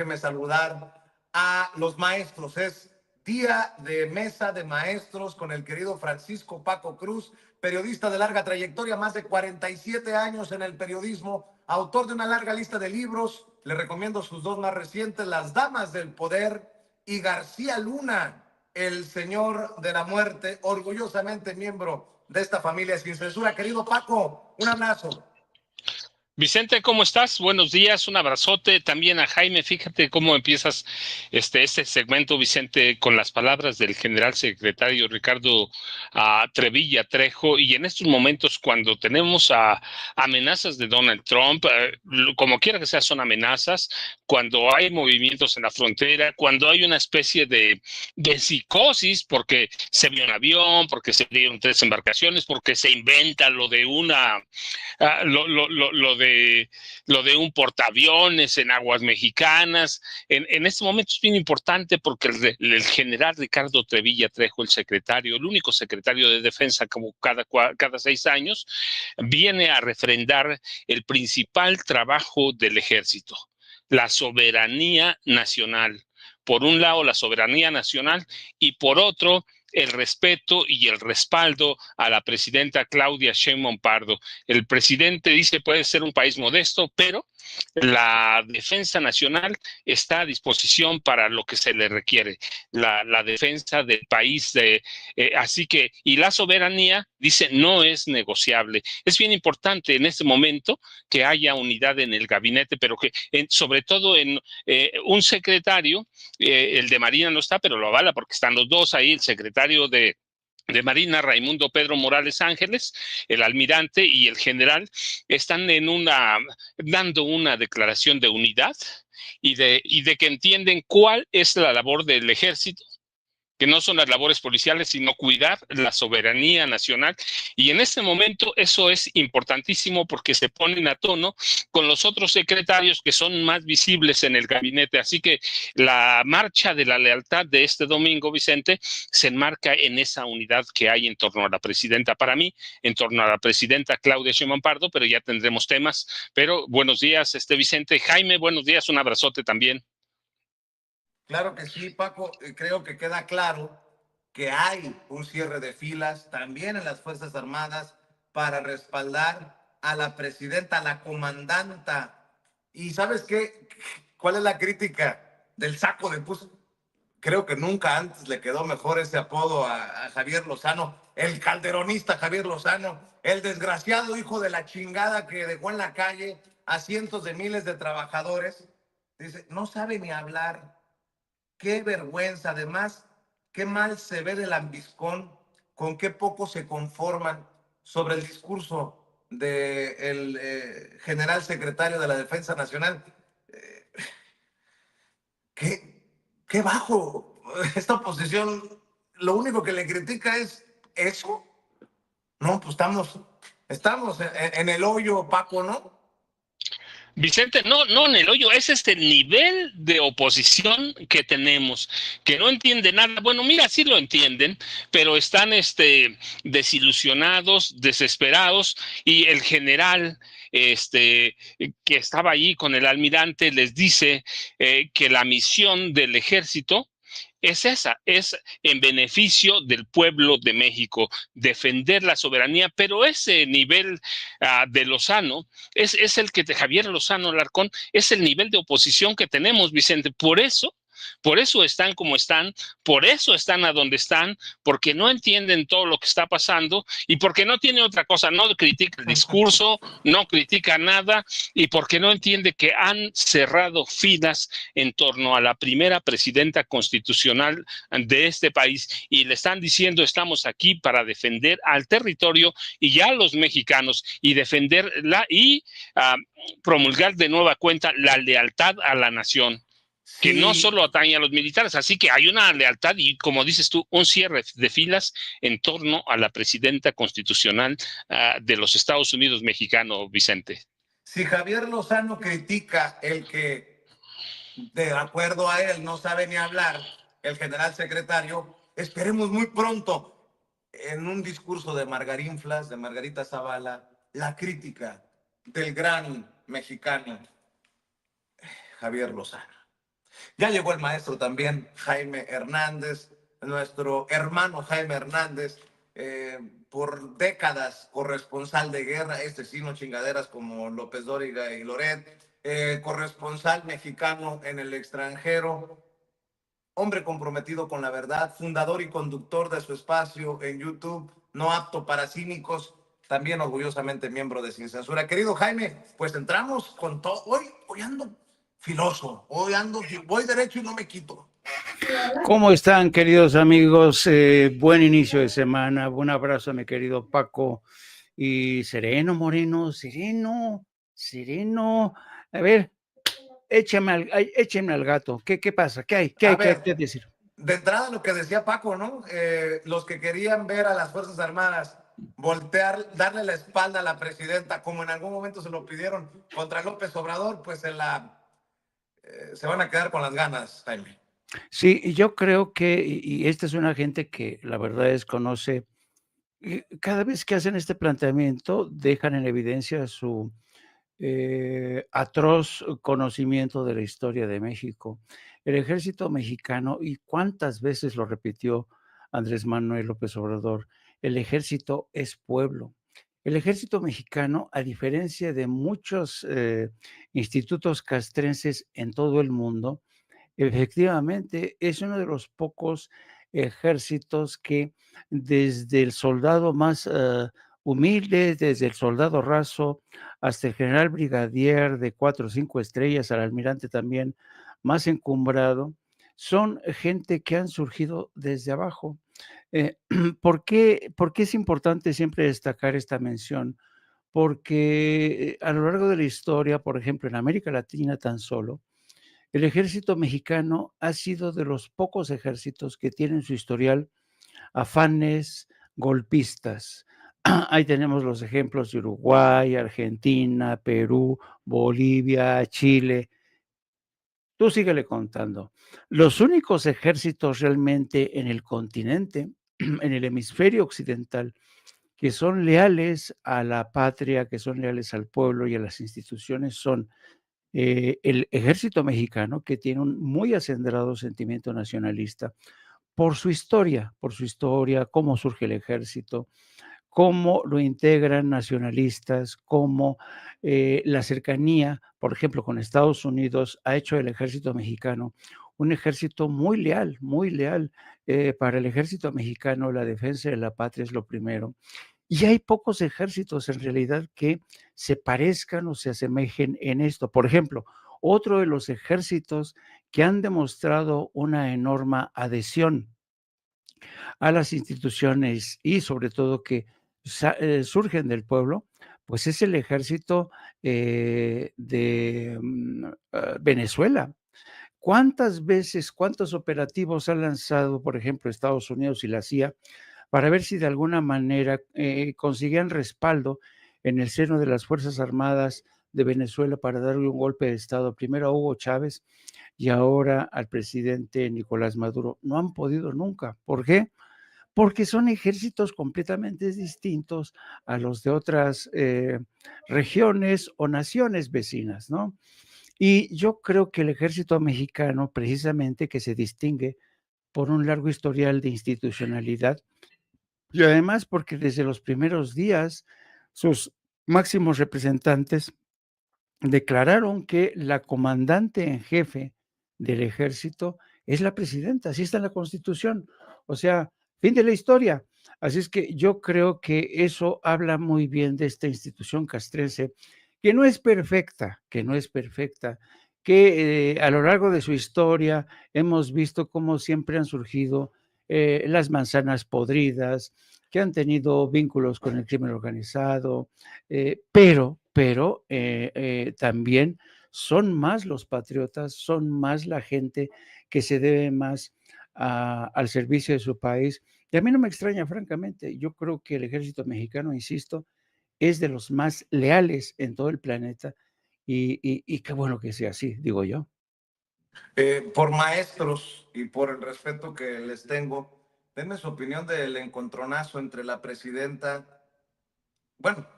déjeme saludar a los maestros. Es día de mesa de maestros con el querido Francisco Paco Cruz, periodista de larga trayectoria, más de 47 años en el periodismo, autor de una larga lista de libros. Le recomiendo sus dos más recientes, Las Damas del Poder y García Luna, el Señor de la Muerte, orgullosamente miembro de esta familia sin censura. Querido Paco, un abrazo. Vicente, ¿cómo estás? Buenos días, un abrazote también a Jaime. Fíjate cómo empiezas este segmento, Vicente, con las palabras del general secretario Ricardo Trevilla Trejo. Y en estos momentos, cuando tenemos amenazas de Donald Trump, como quiera que sea, son amenazas, cuando hay movimientos en la frontera, cuando hay una especie de psicosis, porque se vio un avión, porque se dieron 3 embarcaciones, porque se inventa lo de lo de un portaaviones en aguas mexicanas. En este momento es bien importante porque el general Ricardo Trevilla Trejo, el secretario, el único secretario de defensa como cada 6 años, viene a refrendar el principal trabajo del ejército, la soberanía nacional. Por un lado, la soberanía nacional y por otro, el respeto y el respaldo a la presidenta Claudia Sheinbaum Pardo. El presidente dice puede ser un país modesto, pero la defensa nacional está a disposición para lo que se le requiere, la defensa del país. Así que, y la soberanía, dice, no es negociable. Es bien importante en este momento que haya unidad en el gabinete, pero que sobre todo en un secretario, el de Marina no está, pero lo avala porque están los dos ahí, el secretario de Marina, Raimundo Pedro Morales Ángeles, el almirante y el general, están dando una declaración de unidad y de que entienden cuál es la labor del ejército, que no son las labores policiales, sino cuidar la soberanía nacional. Y en este momento eso es importantísimo porque se ponen a tono con los otros secretarios que son más visibles en el gabinete. Así que la marcha de la lealtad de este domingo, Vicente, se enmarca en esa unidad que hay en torno a la presidenta, para mí, en torno a la presidenta Claudia Sheinbaum Pardo, pero ya tendremos temas. Pero buenos días, Vicente. Jaime, buenos días, un abrazote también. Claro que sí, Paco. Creo que queda claro que hay un cierre de filas también en las Fuerzas Armadas para respaldar a la presidenta, a la comandanta. ¿Y sabes qué? ¿Cuál es la crítica del saco de pus? Creo que nunca antes le quedó mejor ese apodo a Javier Lozano, el calderonista Javier Lozano, el desgraciado hijo de la chingada que dejó en la calle a cientos de miles de trabajadores. Dice, no sabe ni hablar. Qué vergüenza, además, qué mal se ve del lambiscón, con qué poco se conforman sobre el discurso del general secretario de la Defensa Nacional. Eh, qué, qué bajo. Esta oposición, lo único que le critica es eso. No, pues estamos en el hoyo, Paco, ¿no? Vicente, no en el hoyo, es el nivel de oposición que tenemos, que no entiende nada. Bueno, mira, sí lo entienden, pero están desilusionados, desesperados, y el general que estaba allí con el almirante les dice que la misión del ejército es esa, es en beneficio del pueblo de México, defender la soberanía, pero ese nivel de Lozano es el que de Javier Lozano Alarcón, es el nivel de oposición que tenemos, Vicente. Por eso están como están, por eso están a donde están, porque no entienden todo lo que está pasando y porque no tiene otra cosa, no critica el discurso, no critica nada y porque no entiende que han cerrado filas en torno a la primera presidenta constitucional de este país y le están diciendo estamos aquí para defender al territorio y a los mexicanos y defenderla y promulgar de nueva cuenta la lealtad a la nación, que no Sí, solo atañe a los militares. Así que hay una lealtad y, como dices tú, un cierre de filas en torno a la presidenta constitucional de los Estados Unidos mexicano, Vicente. si Javier Lozano critica el que, de acuerdo a él, no sabe ni hablar, el general secretario, esperemos muy pronto, en un discurso de Margarinflas, de Margarita Zavala, la crítica del gran mexicano Javier Lozano. Ya llegó el maestro también, Jaime Hernández, nuestro hermano Jaime Hernández, por décadas corresponsal de guerra, este sí, no chingaderas como López Dóriga y Loret, corresponsal mexicano en el extranjero, hombre comprometido con la verdad, fundador y conductor de su espacio en YouTube, no apto para cínicos, también orgullosamente miembro de Sin Censura. Querido Jaime, pues entramos con todo. Hoy ando filoso, voy derecho y no me quito. ¿Cómo están, queridos amigos? Buen inicio de semana. Un abrazo a mi querido Paco. Y sereno, Moreno, sereno, sereno. A ver, écheme al gato. ¿Qué pasa? ¿Qué hay? ¿Qué A hay ver, que decir? de entrada lo que decía Paco, ¿no? Los que querían ver a las Fuerzas Armadas voltear, darle la espalda a la presidenta, como en algún momento se lo pidieron contra López Obrador, pues se van a quedar con las ganas, Jaime. Sí, y yo creo que, y esta es una gente que la verdad es conoce, cada vez que hacen este planteamiento, dejan en evidencia su atroz conocimiento de la historia de México. El ejército mexicano, y cuántas veces lo repitió Andrés Manuel López Obrador, el ejército es pueblo. El ejército mexicano, a diferencia de muchos institutos castrenses en todo el mundo, efectivamente es uno de los pocos ejércitos que desde el soldado más humilde, desde el soldado raso hasta el general brigadier de 4 o 5 estrellas, al almirante también más encumbrado, son gente que han surgido desde abajo. ¿Por qué es importante siempre destacar esta mención? Porque a lo largo de la historia, por ejemplo, en América Latina tan solo, el ejército mexicano ha sido de los pocos ejércitos que tienen su historial afanes golpistas. Ahí tenemos los ejemplos de Uruguay, Argentina, Perú, Bolivia, Chile. Tú síguele contando. Los únicos ejércitos realmente en el continente, en el hemisferio occidental, que son leales a la patria, que son leales al pueblo y a las instituciones, son el ejército mexicano, que tiene un muy acendrado sentimiento nacionalista por su historia, cómo surge el ejército, cómo lo integran nacionalistas, cómo la cercanía, por ejemplo, con Estados Unidos, ha hecho el ejército mexicano un ejército muy leal, muy leal. Para el ejército mexicano, la defensa de la patria es lo primero. Y hay pocos ejércitos en realidad que se parezcan o se asemejen en esto. Por ejemplo, otro de los ejércitos que han demostrado una enorme adhesión a las instituciones y sobre todo que surgen del pueblo, pues es el ejército de Venezuela. ¿Cuántas veces, cuántos operativos ha lanzado, por ejemplo, Estados Unidos y la CIA para ver si de alguna manera conseguían respaldo en el seno de las Fuerzas Armadas de Venezuela para darle un golpe de Estado, primero a Hugo Chávez y ahora al presidente Nicolás Maduro? No han podido nunca. ¿Por qué? Porque son ejércitos completamente distintos a los de otras regiones o naciones vecinas, ¿no? Y yo creo que el ejército mexicano, precisamente, que se distingue por un largo historial de institucionalidad, y además porque desde los primeros días sus máximos representantes declararon que la comandante en jefe del ejército es la presidenta, así está en la Constitución. O sea, fin de la historia. Así es que yo creo que eso habla muy bien de esta institución castrense, que no es perfecta, que no es perfecta, que a lo largo de su historia hemos visto cómo siempre han surgido las manzanas podridas, que han tenido vínculos con el crimen organizado, pero también son más los patriotas, son más la gente que se debe más al servicio de su país. Y a mí no me extraña, francamente, yo creo que el ejército mexicano, insisto, es de los más leales en todo el planeta y qué bueno que sea así, digo yo. Por maestros y por el respeto que les tengo, denme su opinión del encontronazo entre la presidenta. Bueno,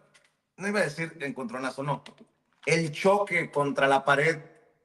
no iba a decir encontronazo, no. El choque contra la pared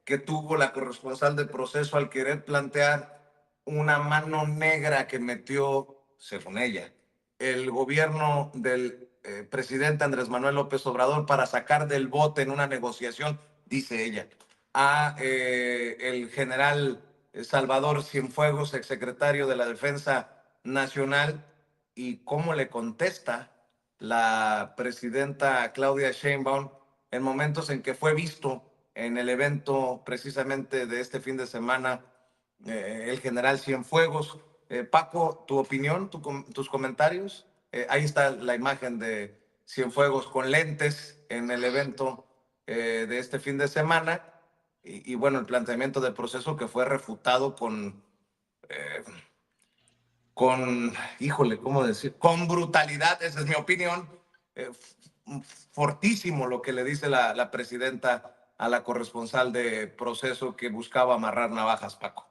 que tuvo la corresponsal de Proceso al querer plantear una mano negra que metió, según ella, el gobierno del presidente Andrés Manuel López Obrador para sacar del bote en una negociación, dice ella, a el general Salvador Cienfuegos, exsecretario de la Defensa Nacional, y cómo le contesta la presidenta Claudia Sheinbaum en momentos en que fue visto en el evento precisamente de este fin de semana el general Cienfuegos. Paco, tu opinión, tus comentarios. Ahí está la imagen de Cienfuegos con lentes en el evento de este fin de semana. Y bueno, el planteamiento del Proceso que fue refutado híjole, ¿cómo decir? Con brutalidad, esa es mi opinión. Fortísimo lo que le dice la presidenta a la corresponsal de Proceso, que buscaba amarrar navajas, Paco.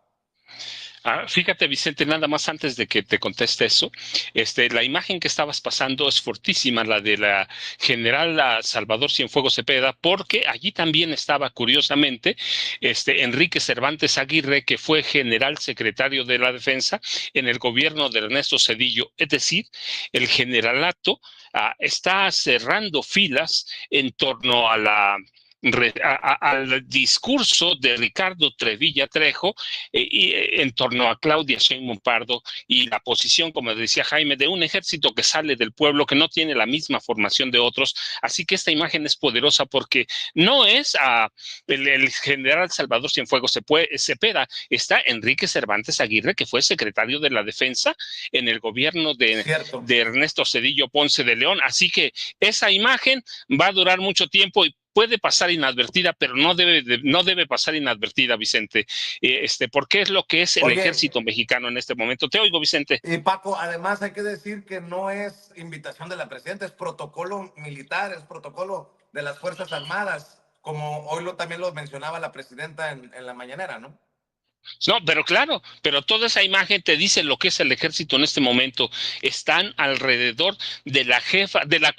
Fíjate, Vicente, nada más antes de que te conteste eso, la imagen que estabas pasando es fortísima, la de la general Salvador Cienfuegos Cepeda, porque allí también estaba, curiosamente, Enrique Cervantes Aguirre, que fue general secretario de la Defensa en el gobierno de Ernesto Zedillo. Es decir, el generalato está cerrando filas en torno al discurso de Ricardo Trevilla Trejo y en torno a Claudia Sheinbaum Pardo y la posición, como decía Jaime, de un ejército que sale del pueblo, que no tiene la misma formación de otros. Así que esta imagen es poderosa porque no es el general Salvador Cienfuegos Cepeda, está Enrique Cervantes Aguirre, que fue secretario de la Defensa en el gobierno de Ernesto Zedillo Ponce de León. Así que esa imagen va a durar mucho tiempo y puede pasar inadvertida, pero no debe pasar inadvertida, Vicente, porque es lo que es el ejército mexicano en este momento. Te oigo, Vicente. Y Paco, además hay que decir que no es invitación de la presidenta, es protocolo militar, es protocolo de las Fuerzas Armadas, como hoy también lo mencionaba la presidenta en la mañanera, ¿no? No, pero claro, pero toda esa imagen te dice lo que es el ejército en este momento. Están alrededor de la jefa, de la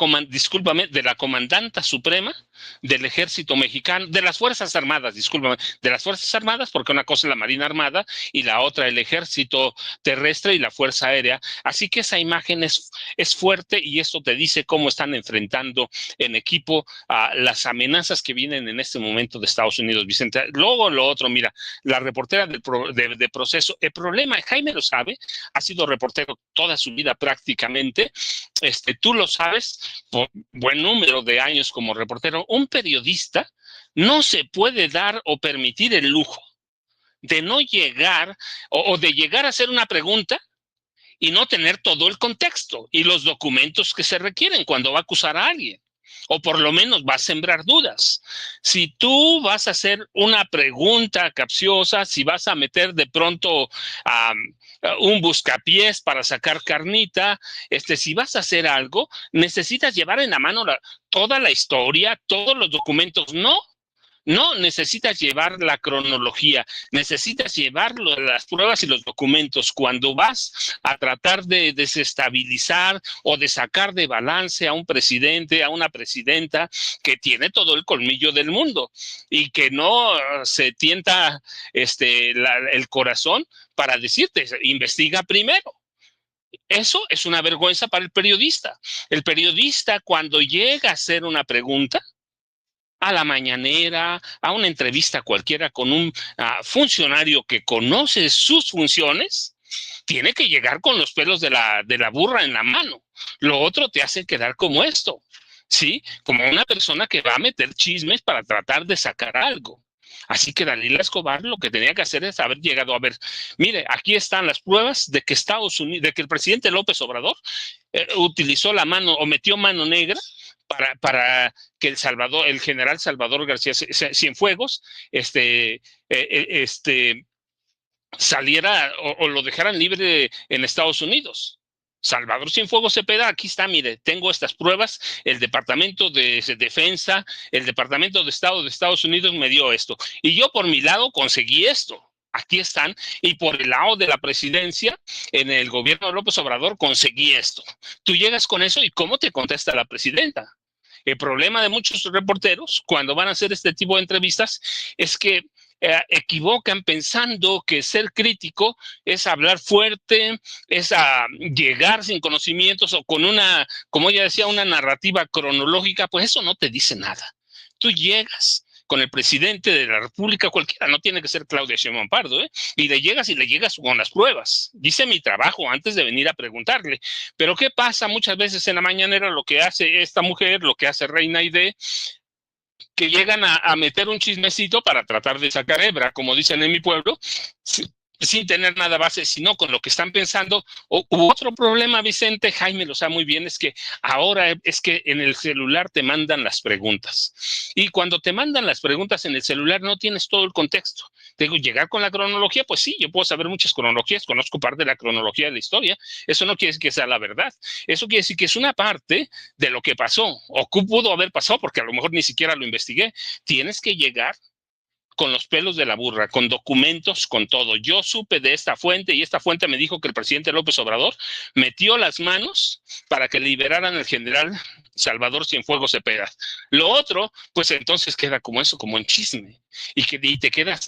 comandanta suprema del ejército mexicano, de las Fuerzas Armadas, de las Fuerzas Armadas, porque una cosa es la Marina Armada y la otra el ejército terrestre y la Fuerza Aérea. Así que esa imagen es fuerte y esto te dice cómo están enfrentando en equipo a las amenazas que vienen en este momento de Estados Unidos, Vicente. Luego lo otro, mira, la reportera de Proceso, el problema, Jaime lo sabe, ha sido reportero toda su vida prácticamente, tú lo sabes, por buen número de años como reportero. Un periodista no se puede dar o permitir el lujo de no llegar o de llegar a hacer una pregunta y no tener todo el contexto y los documentos que se requieren cuando va a acusar a alguien. O por lo menos va a sembrar dudas. Si tú vas a hacer una pregunta capciosa, si vas a meter de pronto un buscapiés para sacar carnita, si vas a hacer algo, necesitas llevar en la mano toda la historia, todos los documentos. No necesitas llevar la cronología, necesitas llevar las pruebas y los documentos. Cuando vas a tratar de desestabilizar o de sacar de balance a un presidente, a una presidenta que tiene todo el colmillo del mundo y que no se tienta el corazón para decirte, investiga primero. Eso es una vergüenza para el periodista. El periodista, cuando llega a hacer una pregunta, a la mañanera, a una entrevista cualquiera con un funcionario que conoce sus funciones, tiene que llegar con los pelos de la burra en la mano. Lo otro te hace quedar como esto, ¿sí? Como una persona que va a meter chismes para tratar de sacar algo. Así que Dalila Escobar lo que tenía que hacer es haber llegado a ver, mire, aquí están las pruebas de que Estados Unidos, de que el presidente López Obrador utilizó la mano o metió mano negra para que el general Salvador García Cienfuegos saliera o lo dejaran libre en Estados Unidos. Salvador Cienfuegos Cepeda, aquí está, mire, tengo estas pruebas, el Departamento de Defensa, el Departamento de Estado de Estados Unidos me dio esto, y yo por mi lado conseguí esto. Aquí están, y por el lado de la presidencia, en el gobierno de López Obrador, conseguí esto. Tú llegas con eso, ¿y cómo te contesta la presidenta? El problema de muchos reporteros, cuando van a hacer este tipo de entrevistas, es que equivocan pensando que ser crítico es hablar fuerte, es llegar sin conocimientos o con una, como ella decía, una narrativa cronológica. Pues eso no te dice nada. Tú llegas con el presidente de la República, cualquiera, no tiene que ser Claudia Sheinbaum Pardo, y le llegas con las pruebas. Dice mi trabajo antes de venir a preguntarle. Pero ¿qué pasa muchas veces en la mañanera? Lo que hace esta mujer, lo que hace Reina Aide, que llegan a meter un chismecito para tratar de sacar hebra, como dicen en mi pueblo, sin tener nada base, sino con lo que están pensando. Otro problema, Vicente, Jaime lo sabe muy bien, es que ahora es que en el celular te mandan las preguntas. Y cuando te mandan las preguntas en el celular no tienes todo el contexto. Te digo, llegar con la cronología, pues sí, yo puedo saber muchas cronologías, conozco parte de la cronología de la historia. Eso no quiere decir que sea la verdad. Eso quiere decir que es una parte de lo que pasó, o que pudo haber pasado, porque a lo mejor ni siquiera lo investigué. Tienes que llegar con los pelos de la burra, con documentos, con todo. Yo supe de esta fuente y esta fuente me dijo que el presidente López Obrador metió las manos para que liberaran al general Salvador Cienfuegos Cepeda. Lo otro, pues entonces queda como eso, como en chisme, y te quedas,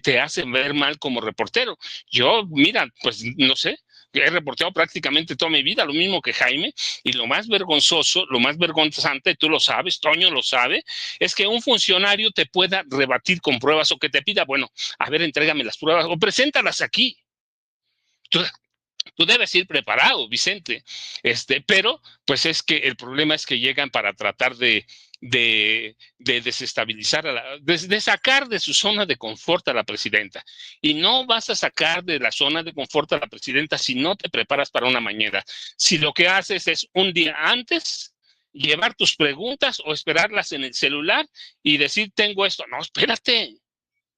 te hacen ver mal como reportero. Yo, mira, pues no sé, he reporteado prácticamente toda mi vida, lo mismo que Jaime, y lo más vergonzoso, lo más vergonzante, tú lo sabes, Toño lo sabe, es que un funcionario te pueda rebatir con pruebas o que te pida, bueno, a ver, entrégame las pruebas o preséntalas aquí. Tú debes ir preparado, Vicente. Pero, pues es que el problema es que llegan para tratar de desestabilizar, de sacar de su zona de confort a la presidenta. Y no vas a sacar de la zona de confort a la presidenta si no te preparas para una mañana. Si lo que haces es un día antes llevar tus preguntas o esperarlas en el celular y decir, tengo esto. No, espérate.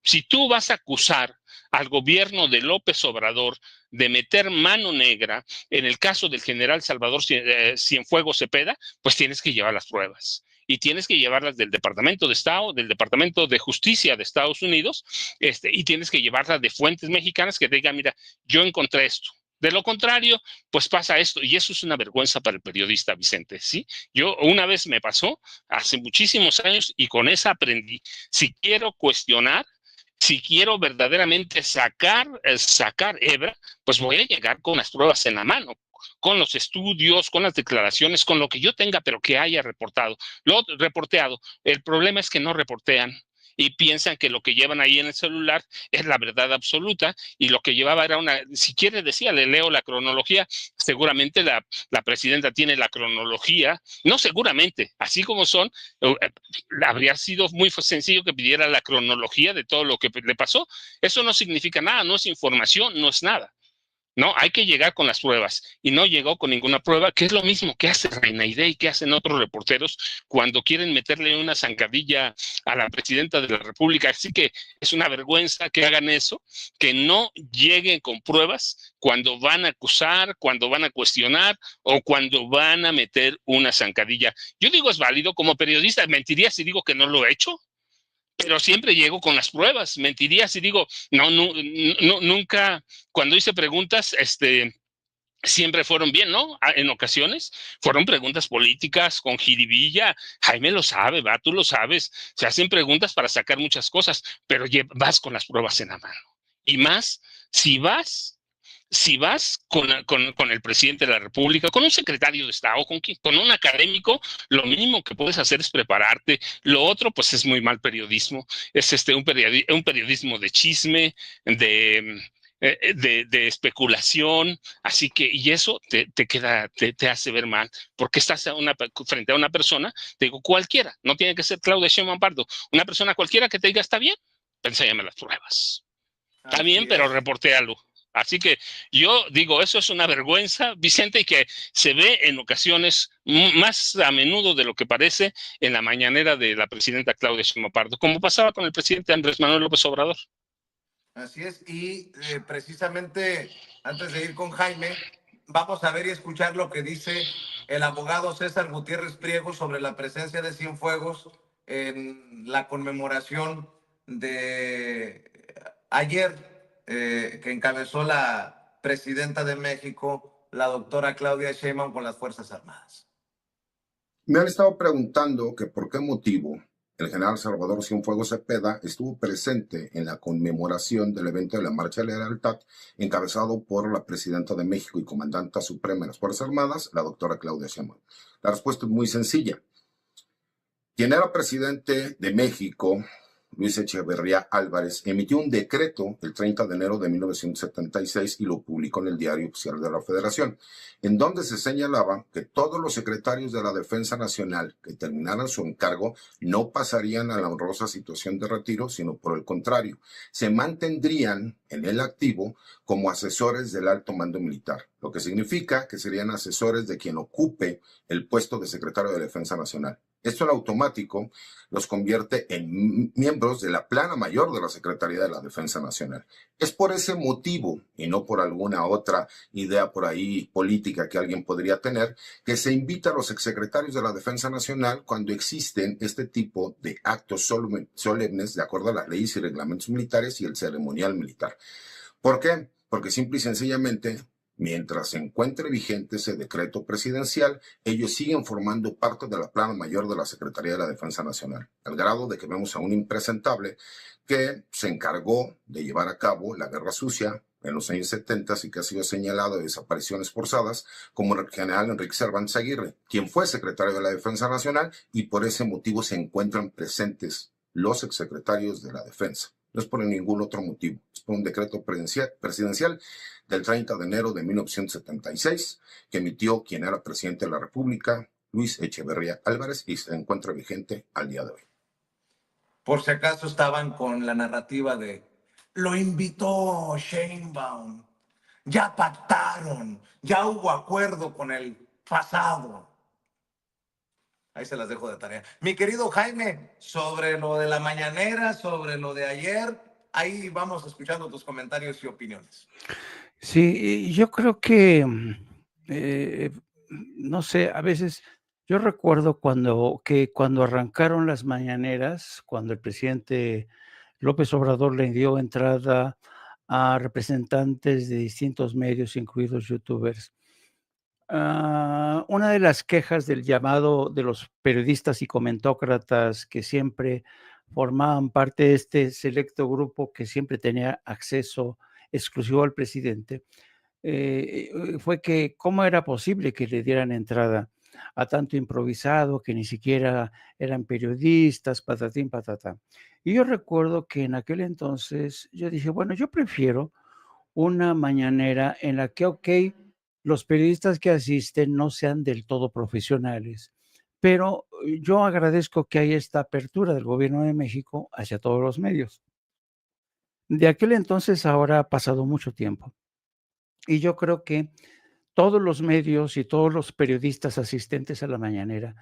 Si tú vas a acusar al gobierno de López Obrador de meter mano negra en el caso del general Salvador Cienfuegos Cepeda, pues tienes que llevar las pruebas. Y tienes que llevarlas del Departamento de Estado, del Departamento de Justicia de Estados Unidos, y tienes que llevarlas de fuentes mexicanas que te digan, mira, yo encontré esto. De lo contrario, pues pasa esto, y eso es una vergüenza para el periodista, Vicente, ¿sí? Yo una vez me pasó, hace muchísimos años, y con esa aprendí. Si quiero cuestionar, si quiero verdaderamente sacar hebra, pues voy a llegar con las pruebas en la mano, con los estudios, con las declaraciones, con lo que yo tenga, pero que haya reporteado. El problema es que no reportean y piensan que lo que llevan ahí en el celular es la verdad absoluta, y lo que llevaba era si quiere decía, le leo la cronología, seguramente la presidenta tiene la cronología, no seguramente, así como son, habría sido muy sencillo que pidiera la cronología de todo lo que le pasó. Eso no significa nada, no es información, no es nada. No, hay que llegar con las pruebas, y no llegó con ninguna prueba, que es lo mismo que hace Reina Aide y que hacen otros reporteros cuando quieren meterle una zancadilla a la presidenta de la República. Así que es una vergüenza que hagan eso, que no lleguen con pruebas cuando van a acusar, cuando van a cuestionar o cuando van a meter una zancadilla. Yo digo, es válido como periodista, mentiría si digo que no lo he hecho, pero siempre llego con las pruebas. Mentiría si digo, nunca, cuando hice preguntas, siempre fueron bien, ¿no? En ocasiones fueron preguntas políticas con jiribilla. Jaime lo sabe, va, tú lo sabes. Se hacen preguntas para sacar muchas cosas, pero vas con las pruebas en la mano. Y más, si vas con el presidente de la República, con un secretario de Estado, con un académico, lo mínimo que puedes hacer es prepararte. Lo otro, pues es muy mal periodismo. Es un periodismo de chisme, de especulación. Así que, y eso te hace ver mal, porque estás frente a una persona, te digo, cualquiera, no tiene que ser Claudia Sheinbaum Pardo, una persona cualquiera que te diga, está bien, enséñame las pruebas. Está bien, pero reportéalo. Así que yo digo, eso es una vergüenza, Vicente, y que se ve en ocasiones más a menudo de lo que parece en la mañanera de la presidenta Claudia Sheinbaum Pardo, como pasaba con el presidente Andrés Manuel López Obrador. Así es, y precisamente antes de ir con Jaime, vamos a ver y escuchar lo que dice el abogado César Gutiérrez Priego sobre la presencia de Cienfuegos en la conmemoración de ayer, que encabezó la presidenta de México, la doctora Claudia Sheinbaum, con las Fuerzas Armadas. Me han estado preguntando que por qué motivo El general Salvador Cienfuegos Cepeda estuvo presente en la conmemoración del evento de la Marcha de la Lealtad, encabezado por la presidenta de México y comandanta suprema de las Fuerzas Armadas, la doctora Claudia Sheinbaum. La respuesta es muy sencilla. Quien era presidente de México, Luis Echeverría Álvarez, emitió un decreto el 30 de enero de 1976 y lo publicó en el Diario Oficial de la Federación, en donde se señalaba que todos los secretarios de la Defensa Nacional que terminaran su encargo no pasarían a la honrosa situación de retiro, sino por el contrario, se mantendrían en el activo como asesores del alto mando militar, lo que significa que serían asesores de quien ocupe el puesto de secretario de Defensa Nacional. Esto en automático los convierte en miembros de la plana mayor de la Secretaría de la Defensa Nacional. Es por ese motivo, y no por alguna otra idea por ahí política que alguien podría tener, que se invita a los exsecretarios de la Defensa Nacional cuando existen este tipo de actos solemnes de acuerdo a las leyes y reglamentos militares y el ceremonial militar. ¿Por qué? Porque simple y sencillamente, mientras se encuentre vigente ese decreto presidencial, ellos siguen formando parte de la plana mayor de la Secretaría de la Defensa Nacional, al grado de que vemos a un impresentable que se encargó de llevar a cabo la guerra sucia en los años 70 y que ha sido señalado de desapariciones forzadas, como el general Enrique Cervantes Aguirre, quien fue secretario de la Defensa Nacional, y por ese motivo se encuentran presentes los exsecretarios de la Defensa. No es por ningún otro motivo, es por un decreto presidencial del 30 de enero de 1976 que emitió quien era presidente de la República, Luis Echeverría Álvarez, y se encuentra vigente al día de hoy. Por si acaso estaban con la narrativa de lo invitó Sheinbaum, ya pactaron, ya hubo acuerdo con el pasado. Ahí se las dejo de tarea. Mi querido Jaime, sobre lo de la mañanera, sobre lo de ayer, ahí vamos escuchando tus comentarios y opiniones. Sí, yo creo que, eh, no sé, a veces yo recuerdo cuando arrancaron las mañaneras, cuando el presidente López Obrador le dio entrada a representantes de distintos medios, incluidos youtubers. Una de las quejas del llamado de los periodistas y comentócratas que siempre formaban parte de este selecto grupo que siempre tenía acceso exclusivo al presidente, fue que cómo era posible que le dieran entrada a tanto improvisado, que ni siquiera eran periodistas, patatín, patatá. Y yo recuerdo que en aquel entonces yo dije, bueno, yo prefiero una mañanera en la que, okey, los periodistas que asisten no sean del todo profesionales, pero yo agradezco que haya esta apertura del gobierno de México hacia todos los medios. De aquel entonces ahora ha pasado mucho tiempo, y yo creo que todos los medios y todos los periodistas asistentes a la mañanera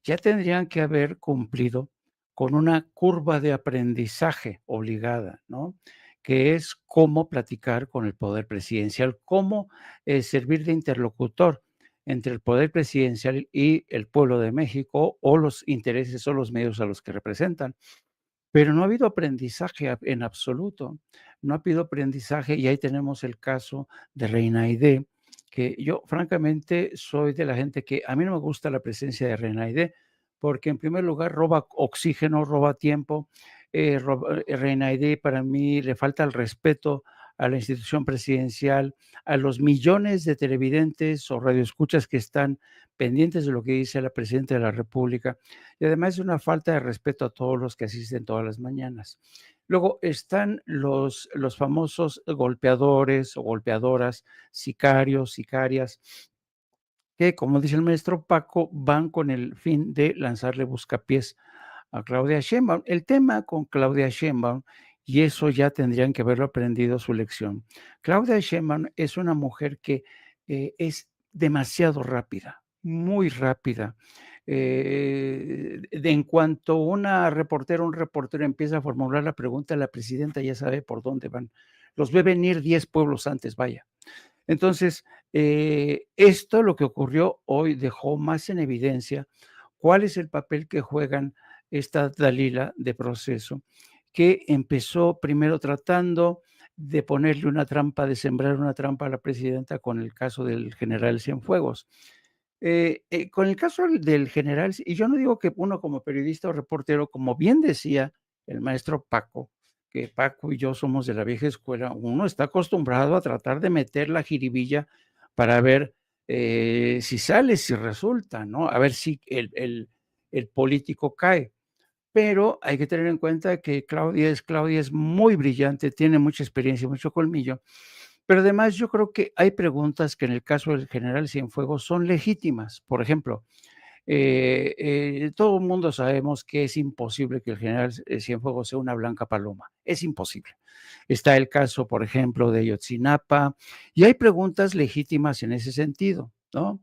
ya tendrían que haber cumplido con una curva de aprendizaje obligada, ¿no? Que es cómo platicar con el poder presidencial, cómo servir de interlocutor entre el poder presidencial y el pueblo de México o los intereses o los medios a los que representan. Pero no ha habido aprendizaje en absoluto, no ha habido aprendizaje y ahí tenemos el caso de Reina Aidé, que yo francamente soy de la gente que a mí no me gusta la presencia de Reina Aidé, porque en primer lugar roba oxígeno, roba tiempo, Reina Aidé para mí le falta el respeto a la institución presidencial, a los millones de televidentes o radioescuchas que están pendientes de lo que dice la presidenta de la República, y además es una falta de respeto a todos los que asisten todas las mañanas. Luego están los famosos golpeadores o golpeadoras, sicarios, sicarias, que, como dice el maestro Paco, van con el fin de lanzarle buscapiés a Claudia Sheinbaum. El tema con Claudia Sheinbaum, y eso ya tendrían que haberlo aprendido su lección. Claudia Sheinbaum es una mujer que es demasiado rápida, muy rápida. En cuanto una reportera, un reportero empieza a formular la pregunta, la presidenta ya sabe por dónde van. Los ve venir 10 pueblos antes, vaya. Entonces, esto lo que ocurrió hoy dejó más en evidencia cuál es el papel que juegan esta Dalila de Proceso, que empezó primero tratando de ponerle una trampa, de sembrar una trampa a la presidenta con el caso del general Cienfuegos. Con el caso del general, y yo no digo que uno como periodista o reportero, como bien decía el maestro Paco, que Paco y yo somos de la vieja escuela, uno está acostumbrado a tratar de meter la jiribilla para ver si sale, si resulta, ¿no? A ver si el político cae. Pero hay que tener en cuenta que Claudia es muy brillante, tiene mucha experiencia, mucho colmillo, pero además yo creo que hay preguntas que en el caso del general Cienfuegos son legítimas. Por ejemplo, todo el mundo sabemos que es imposible que el general Cienfuegos sea una blanca paloma, es imposible. Está el caso, por ejemplo, de Ayotzinapa, y hay preguntas legítimas en ese sentido, ¿no?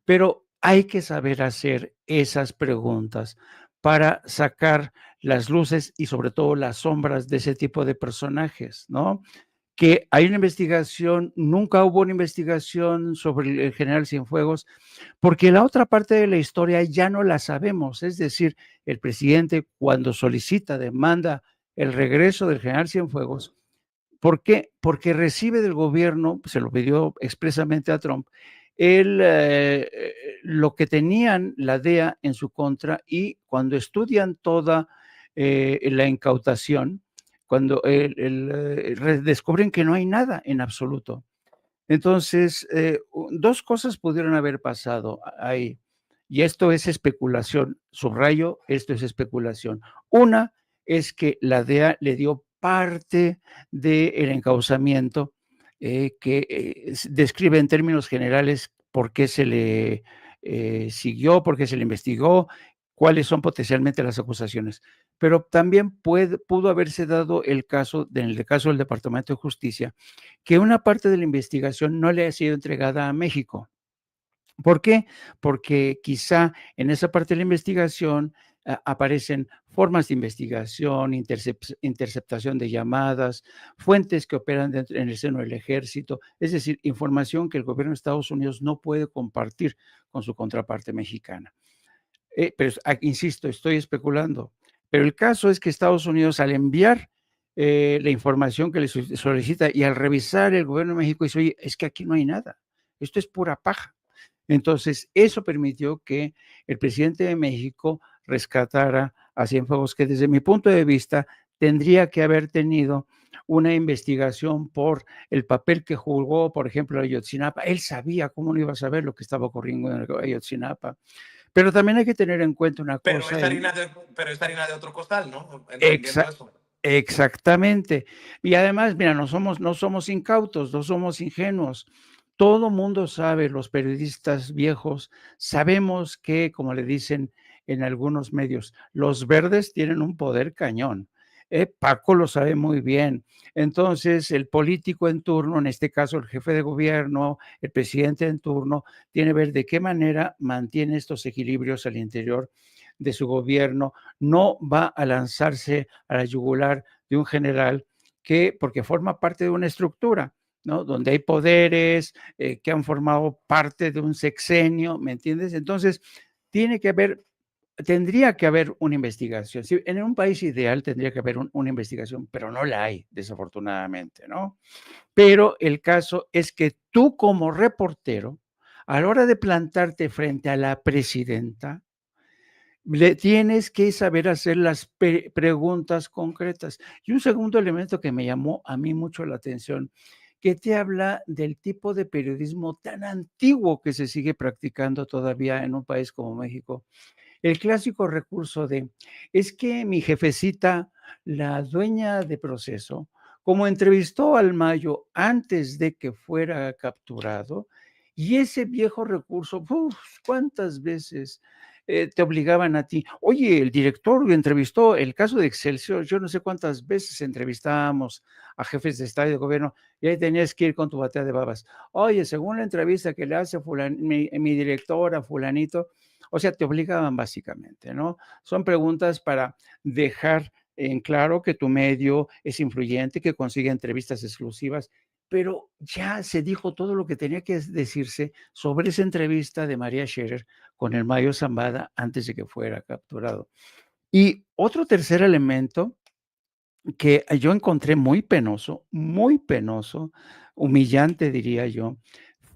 Pero hay que saber hacer esas preguntas para sacar las luces y sobre todo las sombras de ese tipo de personajes, ¿no? Que hay una investigación, nunca hubo una investigación sobre el general Cienfuegos, porque la otra parte de la historia ya no la sabemos. Es decir, el presidente cuando solicita, demanda el regreso del general Cienfuegos, ¿por qué? Porque recibe del gobierno, se lo pidió expresamente a Trump, lo que tenían la DEA en su contra, y cuando estudian toda la incautación, cuando descubren que no hay nada en absoluto. Entonces, dos cosas pudieron haber pasado ahí, y esto es especulación, subrayo, esto es especulación. Una es que la DEA le dio parte del encauzamiento, que describe en términos generales por qué se le siguió, por qué se le investigó, cuáles son potencialmente las acusaciones. Pero también pudo haberse dado el caso, en el caso del Departamento de Justicia, que una parte de la investigación no le ha sido entregada a México. ¿Por qué? Porque quizá en esa parte de la investigación aparecen formas de investigación, interceptación de llamadas, fuentes que operan en el seno del ejército, es decir, información que el gobierno de Estados Unidos no puede compartir con su contraparte mexicana. Pero insisto, estoy especulando. Pero el caso es que Estados Unidos, al enviar la información que le solicita y al revisar el gobierno de México, dice, oye, es que aquí no hay nada, esto es pura paja. Entonces, eso permitió que el presidente de México rescatara a Cienfuegos, que desde mi punto de vista tendría que haber tenido una investigación por el papel que jugó, por ejemplo, Ayotzinapa. Él sabía, ¿cómo no iba a saber lo que estaba ocurriendo en Ayotzinapa? Pero también hay que tener en cuenta una Pero cosa. pero es harina de otro costal, ¿no? Entendiendo Exa eso. Exactamente. Y además, mira, no somos incautos, no somos ingenuos. Todo mundo sabe, los periodistas viejos, sabemos que, como le dicen en algunos medios, los verdes tienen un poder cañón. Paco lo sabe muy bien. Entonces, el político en turno, en este caso el jefe de gobierno, el presidente en turno, tiene que ver de qué manera mantiene estos equilibrios al interior de su gobierno. No va a lanzarse a la yugular de un general porque forma parte de una estructura, ¿no? Donde hay poderes que han formado parte de un sexenio, ¿me entiendes? Entonces, tendría que haber una investigación. Sí, en un país ideal tendría que haber una investigación, pero no la hay, desafortunadamente, ¿no? Pero el caso es que tú como reportero, a la hora de plantarte frente a la presidenta, le tienes que saber hacer las preguntas concretas. Y un segundo elemento que me llamó a mí mucho la atención, que te habla del tipo de periodismo tan antiguo que se sigue practicando todavía en un país como México. El clásico recurso de, es que mi jefecita, la dueña de proceso, como entrevistó al Mayo antes de que fuera capturado, y ese viejo recurso, uf, ¿cuántas veces te obligaban a ti? Oye, el director entrevistó el caso de Excelsior, yo no sé cuántas veces entrevistábamos a jefes de Estado y de gobierno, y ahí tenías que ir con tu batea de babas. Oye, según la entrevista que le hace mi directora, fulanito, o sea, te obligaban básicamente, ¿no? Son preguntas para dejar en claro que tu medio es influyente, que consigue entrevistas exclusivas, pero ya se dijo todo lo que tenía que decirse sobre esa entrevista de María Scherer con el Mayo Zambada antes de que fuera capturado. Y otro tercer elemento que yo encontré muy penoso, humillante diría yo,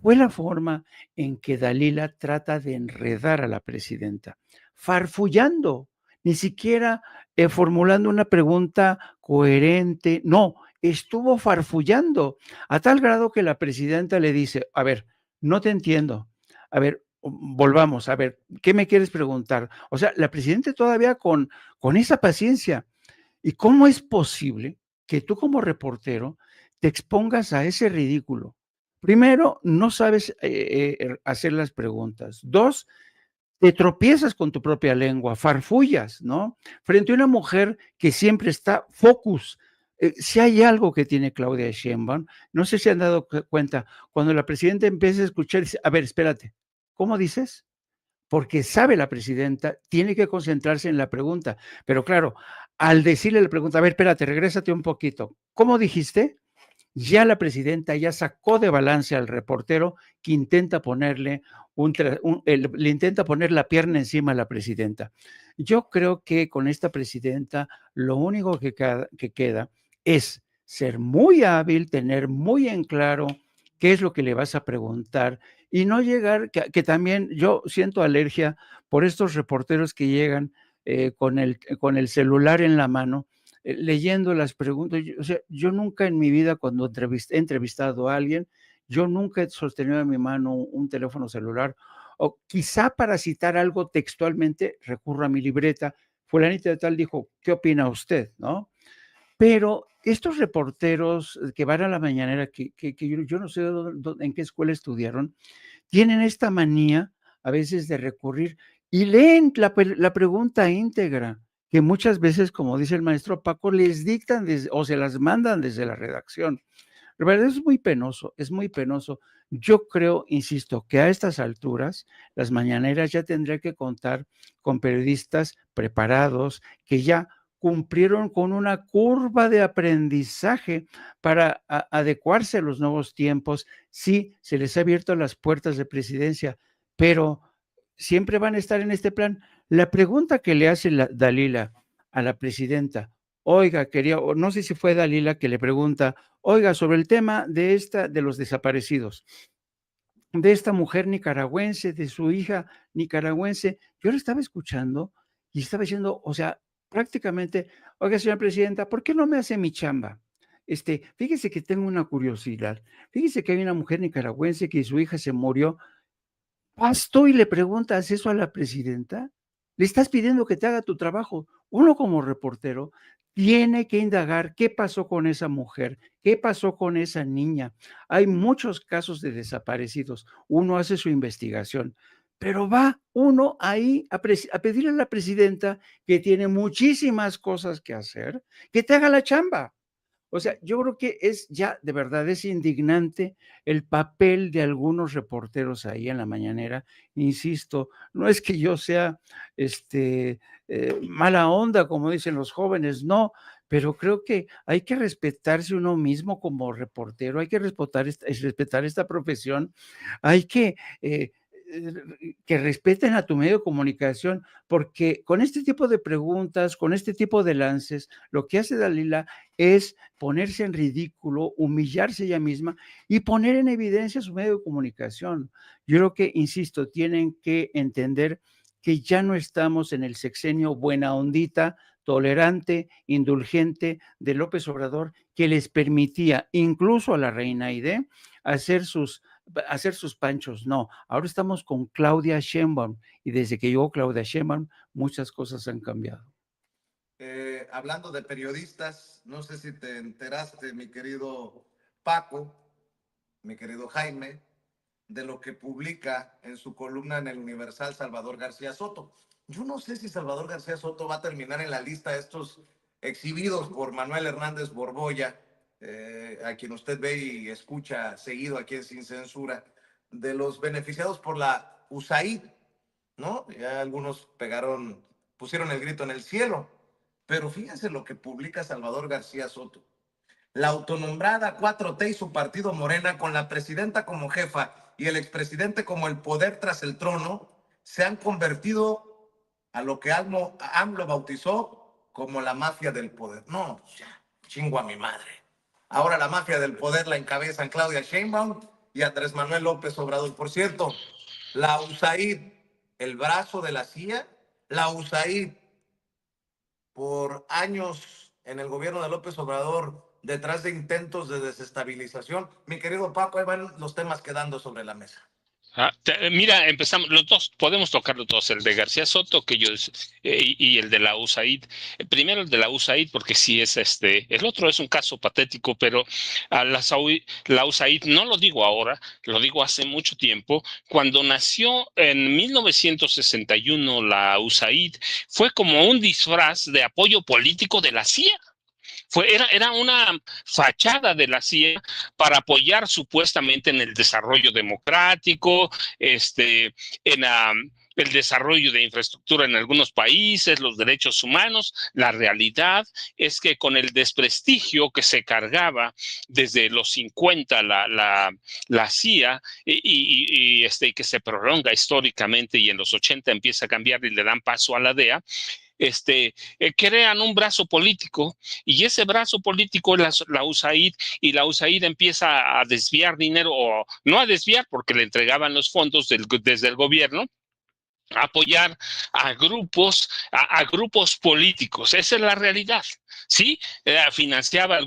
fue la forma en que Dalila trata de enredar a la presidenta, farfullando, ni siquiera formulando una pregunta coherente, no, estuvo farfullando a tal grado que la presidenta le dice, a ver, no te entiendo, a ver, volvamos, a ver, ¿qué me quieres preguntar? O sea, la presidenta todavía con esa paciencia. ¿Y cómo es posible que tú como reportero te expongas a ese ridículo? Primero, no sabes hacer las preguntas. Dos, te tropiezas con tu propia lengua, farfullas, ¿no? Frente a una mujer que siempre está focus. Si hay algo que tiene Claudia Sheinbaum, no sé si han dado cuenta, cuando la presidenta empieza a escuchar, dice, a ver, espérate, ¿cómo dices? Porque sabe la presidenta, tiene que concentrarse en la pregunta. Pero claro, al decirle la pregunta, a ver, espérate, regrésate un poquito. ¿Cómo dijiste? Ya la presidenta ya sacó de balance al reportero que intenta ponerle le intenta poner la pierna encima a la presidenta. Yo creo que con esta presidenta lo único que queda es ser muy hábil, tener muy en claro qué es lo que le vas a preguntar y no llegar, que también yo siento alergia por estos reporteros que llegan con el celular en la mano leyendo las preguntas. O sea, yo nunca en mi vida cuando he entrevistado a alguien, yo nunca he sostenido en mi mano un teléfono celular o quizá para citar algo textualmente recurro a mi libreta. Fulanita de tal dijo, ¿qué opina usted? ¿No? Pero estos reporteros que van a la mañanera, que yo no sé en qué escuela estudiaron, tienen esta manía a veces de recurrir y leen la pregunta íntegra, que muchas veces, como dice el maestro Paco, les dictan o se las mandan desde la redacción. La verdad es muy penoso, es muy penoso. Yo creo, insisto, que a estas alturas las mañaneras ya tendría que contar con periodistas preparados que ya cumplieron con una curva de aprendizaje para adecuarse a los nuevos tiempos. Sí, se les ha abierto las puertas de presidencia, pero siempre van a estar en este plan. La pregunta que le hace Dalila a la presidenta, oiga, o no sé si fue Dalila que le pregunta, oiga, sobre el tema de los desaparecidos, de esta mujer nicaragüense, de su hija nicaragüense, yo la estaba escuchando y estaba diciendo, o sea, prácticamente, oiga, señora presidenta, ¿por qué no me hace mi chamba? Fíjese que tengo una curiosidad. Fíjese que hay una mujer nicaragüense que su hija se murió. ¿Vas tú y le preguntas eso a la presidenta? Le estás pidiendo que te haga tu trabajo. Uno como reportero tiene que indagar qué pasó con esa mujer, qué pasó con esa niña. Hay muchos casos de desaparecidos. Uno hace su investigación, pero va uno ahí a pedirle a la presidenta, que tiene muchísimas cosas que hacer, que te haga la chamba. O sea, yo creo que es ya, de verdad, es indignante el papel de algunos reporteros ahí en la mañanera. Insisto, no es que yo sea mala onda, como dicen los jóvenes, no, pero creo que hay que respetarse uno mismo como reportero, hay que respetar esta profesión, hay que respeten a tu medio de comunicación, porque con este tipo de preguntas, con este tipo de lances, lo que hace Dalila es ponerse en ridículo, humillarse ella misma y poner en evidencia su medio de comunicación. Yo creo que, insisto, tienen que entender que ya no estamos en el sexenio buena ondita, tolerante, indulgente de López Obrador, que les permitía incluso a la reina Aide hacer sus panchos. No, ahora estamos con Claudia Sheinbaum y desde que llegó Claudia Sheinbaum muchas cosas han cambiado. Hablando de periodistas, no sé si te enteraste, mi querido Paco, mi querido Jaime, de lo que publica en su columna en el Universal Salvador García Soto. Yo no sé si Salvador García Soto va a terminar en la lista de estos exhibidos por Manuel Hernández Borbolla, a quien usted ve y escucha seguido aquí en Sin Censura, de los beneficiados por la USAID, ¿no? Ya algunos pusieron el grito en el cielo, pero fíjense lo que publica Salvador García Soto. La autonombrada 4T y su partido Morena, con la presidenta como jefa y el expresidente como el poder tras el trono, se han convertido a lo que AMLO bautizó como la mafia del poder. No, ya, chingo a mi madre. Ahora la mafia del poder la encabezan Claudia Sheinbaum y Andrés Manuel López Obrador. Por cierto, la USAID, el brazo de la CIA, la USAID por años en el gobierno de López Obrador, detrás de intentos de desestabilización. Mi querido Paco, ahí van los temas quedando sobre la mesa. Mira, empezamos, los dos, podemos tocarlos todos, el de García Soto y el de la USAID. Primero el de la USAID, porque sí es el otro es un caso patético, pero la USAID, no lo digo ahora, lo digo hace mucho tiempo. Cuando nació en 1961 la USAID, fue como un disfraz de apoyo político de la CIA. Era una fachada de la CIA para apoyar supuestamente en el desarrollo democrático, en el desarrollo de infraestructura en algunos países, los derechos humanos. La realidad es que con el desprestigio que se cargaba desde los 50 la CIA y que se prolonga históricamente y en los 80 empieza a cambiar y le dan paso a la DEA, crean un brazo político y ese brazo político es la USAID, y la USAID empieza a desviar dinero, o no a desviar porque le entregaban los fondos desde el gobierno, a apoyar a grupos políticos. Esa es la realidad. Sí, financiaba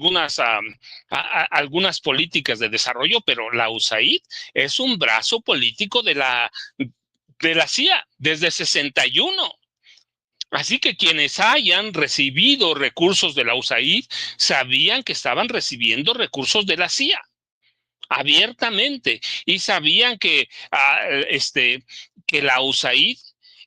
algunas políticas de desarrollo, pero la USAID es un brazo político de la CIA desde 61. Así que quienes hayan recibido recursos de la USAID sabían que estaban recibiendo recursos de la CIA abiertamente, y sabían que la USAID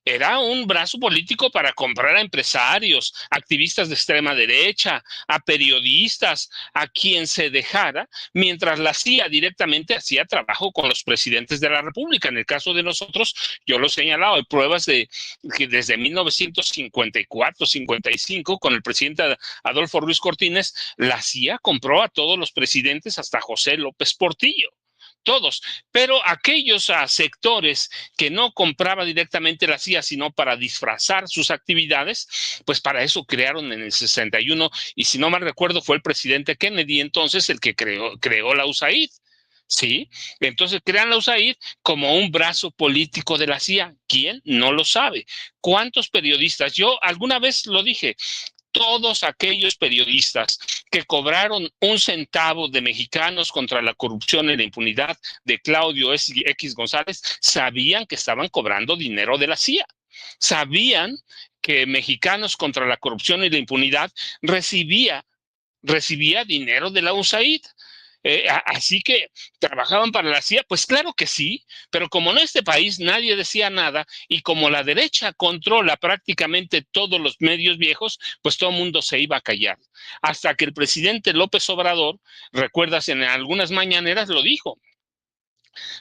era un brazo político para comprar a empresarios, activistas de extrema derecha, a periodistas, a quien se dejara, mientras la CIA directamente hacía trabajo con los presidentes de la República. En el caso de nosotros, yo lo he señalado, hay pruebas de que desde 1954-55, con el presidente Adolfo Ruiz Cortines, la CIA compró a todos los presidentes hasta José López Portillo. Todos, pero aquellos sectores que no compraba directamente la CIA, sino para disfrazar sus actividades, pues para eso crearon en el 61, y si no mal recuerdo fue el presidente Kennedy entonces el que creó la USAID. Sí, entonces crean la USAID como un brazo político de la CIA. ¿Quién? No lo sabe. ¿Cuántos periodistas? Yo alguna vez lo dije. Todos aquellos periodistas que cobraron un centavo de Mexicanos contra la corrupción y la impunidad de Claudio X González sabían que estaban cobrando dinero de la CIA. Sabían que Mexicanos contra la corrupción y la impunidad recibía dinero de la USAID. Así que trabajaban para la CIA, pues claro que sí, pero como en este país nadie decía nada, y como la derecha controla prácticamente todos los medios viejos, pues todo el mundo se iba a callar. Hasta que el presidente López Obrador, recuerdas, en algunas mañaneras lo dijo: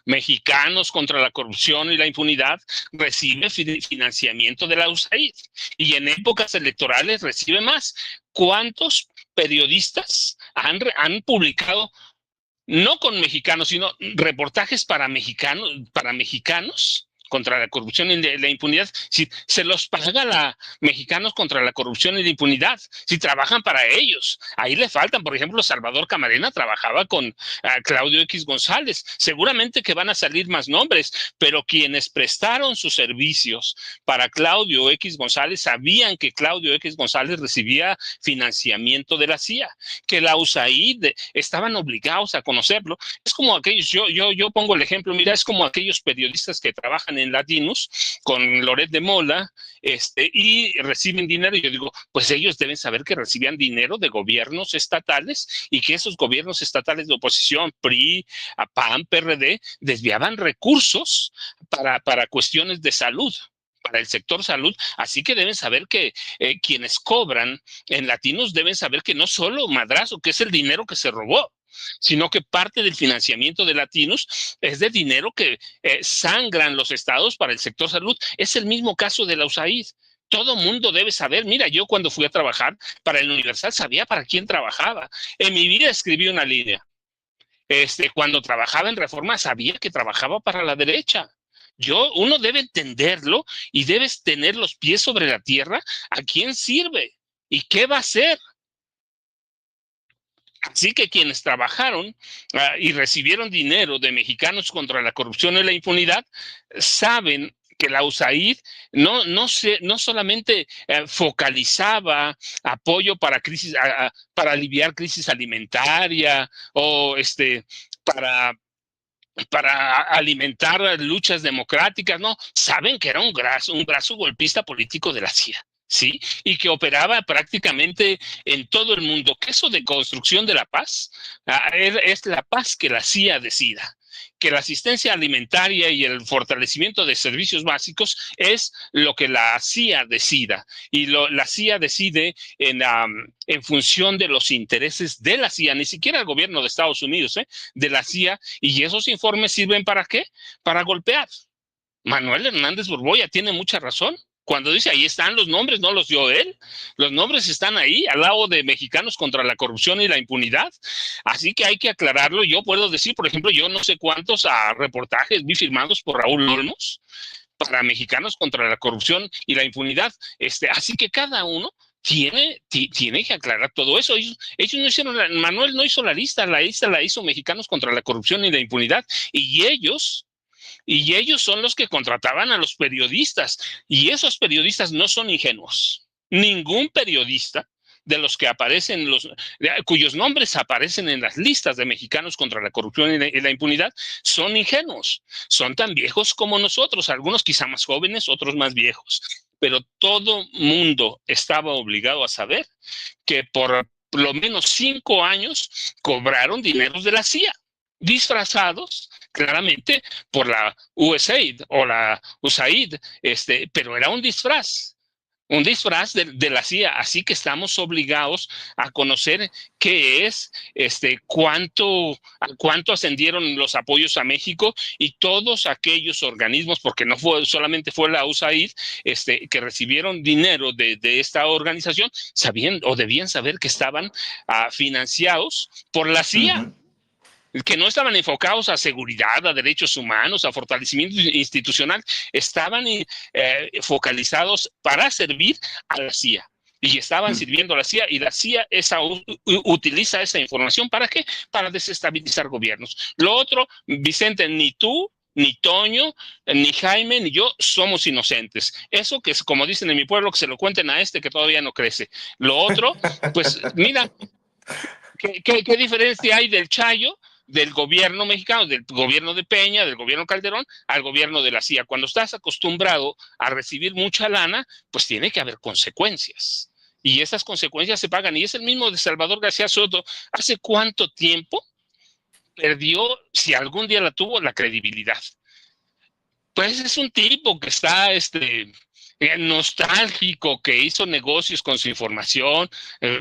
Mexicanos contra la corrupción y la impunidad recibe financiamiento de la USAID, y en épocas electorales recibe más. ¿Cuántos periodistas han publicado, no con mexicanos, sino reportajes para mexicanos contra la corrupción y la impunidad? Si se los paga la Mexicanos contra la corrupción y la impunidad, si trabajan para ellos. Ahí le faltan, por ejemplo, Salvador Camarena trabajaba con Claudio X González. Seguramente que van a salir más nombres, pero quienes prestaron sus servicios para Claudio X González sabían que Claudio X González recibía financiamiento de la CIA, que la USAID estaban obligados a conocerlo. Es como aquellos, yo pongo el ejemplo, mira, es como aquellos periodistas que trabajan en Latinus con Loret de Mola, y reciben dinero, y yo digo, pues ellos deben saber que recibían dinero de gobiernos estatales, y que esos gobiernos estatales de oposición, PRI, PAN, PRD, desviaban recursos para cuestiones de salud, para el sector salud. Así que deben saber que quienes cobran en Latinos deben saber que no solo madrazo, que es el dinero que se robó, sino que parte del financiamiento de Latinos es de dinero que sangran los estados para el sector salud. Es el mismo caso de la USAID. Todo mundo debe saber. Mira, yo cuando fui a trabajar para el Universal sabía para quién trabajaba. En mi vida escribí una línea. Cuando trabajaba en Reforma sabía que trabajaba para la derecha. Uno debe entenderlo y debes tener los pies sobre la tierra. ¿A quién sirve? ¿Y qué va a hacer? Así que quienes trabajaron y recibieron dinero de Mexicanos contra la Corrupción y la Impunidad saben que la USAID no solamente focalizaba apoyo para crisis, para aliviar crisis alimentaria o para alimentar luchas democráticas, no, saben que era un brazo golpista político de la CIA. ¿Sí? Y que operaba prácticamente en todo el mundo. Que eso de construcción de la paz es la paz que la CIA decida. Que la asistencia alimentaria y el fortalecimiento de servicios básicos es lo que la CIA decida. Y la CIA decide en función de los intereses de la CIA, ni siquiera el gobierno de Estados Unidos, de la CIA. Y esos informes sirven ¿para qué? Para golpear. Manuel Hernández Borboya tiene mucha razón. Cuando dice ahí están los nombres, no los dio él. Los nombres están ahí, al lado de Mexicanos contra la Corrupción y la Impunidad. Así que hay que aclararlo. Yo puedo decir, por ejemplo, yo no sé cuántos reportajes vi firmados por Raúl Olmos para Mexicanos contra la Corrupción y la Impunidad. Así que cada uno tiene que aclarar todo eso. Ellos no hicieron, Manuel no hizo la lista la hizo Mexicanos contra la Corrupción y la Impunidad. Y ellos son los que contrataban a los periodistas. Y esos periodistas no son ingenuos. Ningún periodista de los que aparecen, cuyos nombres aparecen en las listas de Mexicanos contra la Corrupción y la Impunidad, son ingenuos. Son tan viejos como nosotros, algunos quizá más jóvenes, otros más viejos. Pero todo mundo estaba obligado a saber que por lo menos 5 años cobraron dineros de la CIA, disfrazados claramente por la USAID o la USAID, pero era un disfraz de la CIA. Así que estamos obligados a conocer qué es, cuánto ascendieron los apoyos a México y todos aquellos organismos, porque no solamente fue la USAID, que recibieron dinero de esta organización, sabían o debían saber que estaban financiados por la CIA. Que no estaban enfocados a seguridad, a derechos humanos, a fortalecimiento institucional, estaban focalizados para servir a la CIA. Y estaban sirviendo a la CIA, y la CIA utiliza esa información ¿para qué? Para desestabilizar gobiernos. Lo otro, Vicente, ni tú, ni Toño, ni Jaime, ni yo somos inocentes. Eso que es, como dicen en mi pueblo, que se lo cuenten a que todavía no crece. Lo otro, pues mira, ¿qué diferencia hay del Chayo, del gobierno mexicano, del gobierno de Peña, del gobierno Calderón, al gobierno de la CIA? Cuando estás acostumbrado a recibir mucha lana, pues tiene que haber consecuencias. Y esas consecuencias se pagan. Y es el mismo de Salvador García Soto. ¿Hace cuánto tiempo perdió, si algún día la tuvo, la credibilidad? Pues es un tipo que está nostálgico, que hizo negocios con su información,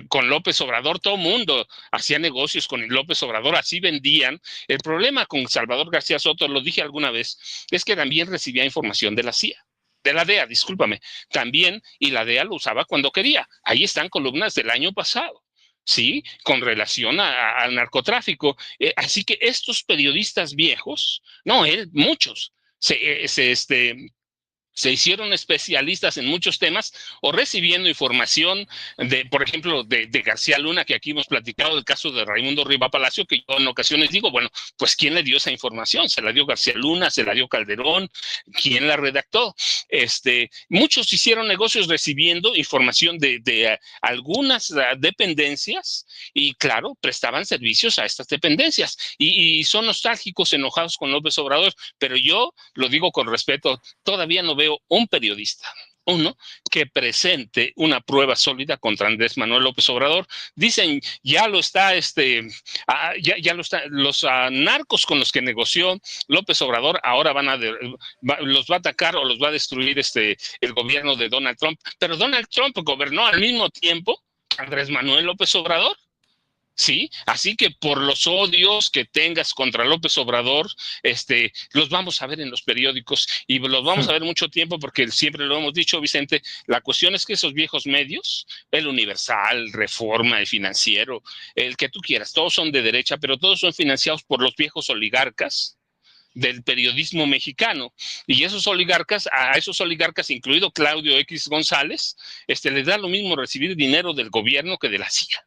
con López Obrador. Todo mundo hacía negocios con López Obrador, así vendían. El problema con Salvador García Soto, lo dije alguna vez, es que también recibía información de la CIA, de la DEA, discúlpame, también, y la DEA lo usaba cuando quería. Ahí están columnas del año pasado, ¿sí? Con relación al narcotráfico. Así que estos periodistas viejos, no, muchos, se hicieron especialistas en muchos temas o recibiendo información por ejemplo, de García Luna, que aquí hemos platicado del caso de Raimundo Riva Palacio, que yo en ocasiones digo, bueno, pues ¿quién le dio esa información? ¿Se la dio García Luna? ¿Se la dio Calderón? ¿Quién la redactó? Muchos hicieron negocios recibiendo información de algunas dependencias y, claro, prestaban servicios a estas dependencias y son nostálgicos, enojados con López Obrador, pero yo lo digo con respeto, todavía no veo un periodista, que presente una prueba sólida contra Andrés Manuel López Obrador. Dicen, ya lo está, los narcos con los que negoció López Obrador, ahora los va a atacar o los va a destruir el gobierno de Donald Trump. Pero Donald Trump gobernó al mismo tiempo que Andrés Manuel López Obrador. Sí, así que por los odios que tengas contra López Obrador, los vamos a ver en los periódicos y los vamos a ver mucho tiempo, porque siempre lo hemos dicho, Vicente, la cuestión es que esos viejos medios, el Universal, Reforma, el Financiero, el que tú quieras, todos son de derecha, pero todos son financiados por los viejos oligarcas del periodismo mexicano, y a esos oligarcas, incluido Claudio X González, les da lo mismo recibir dinero del gobierno que de la CIA.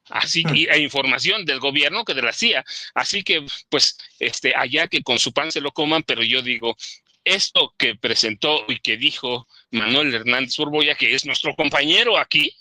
Así que, e información del gobierno que de la CIA. Así que, pues, allá que con su pan se lo coman, pero yo digo, esto que presentó y que dijo Manuel Hernández Borboya, que es nuestro compañero aquí,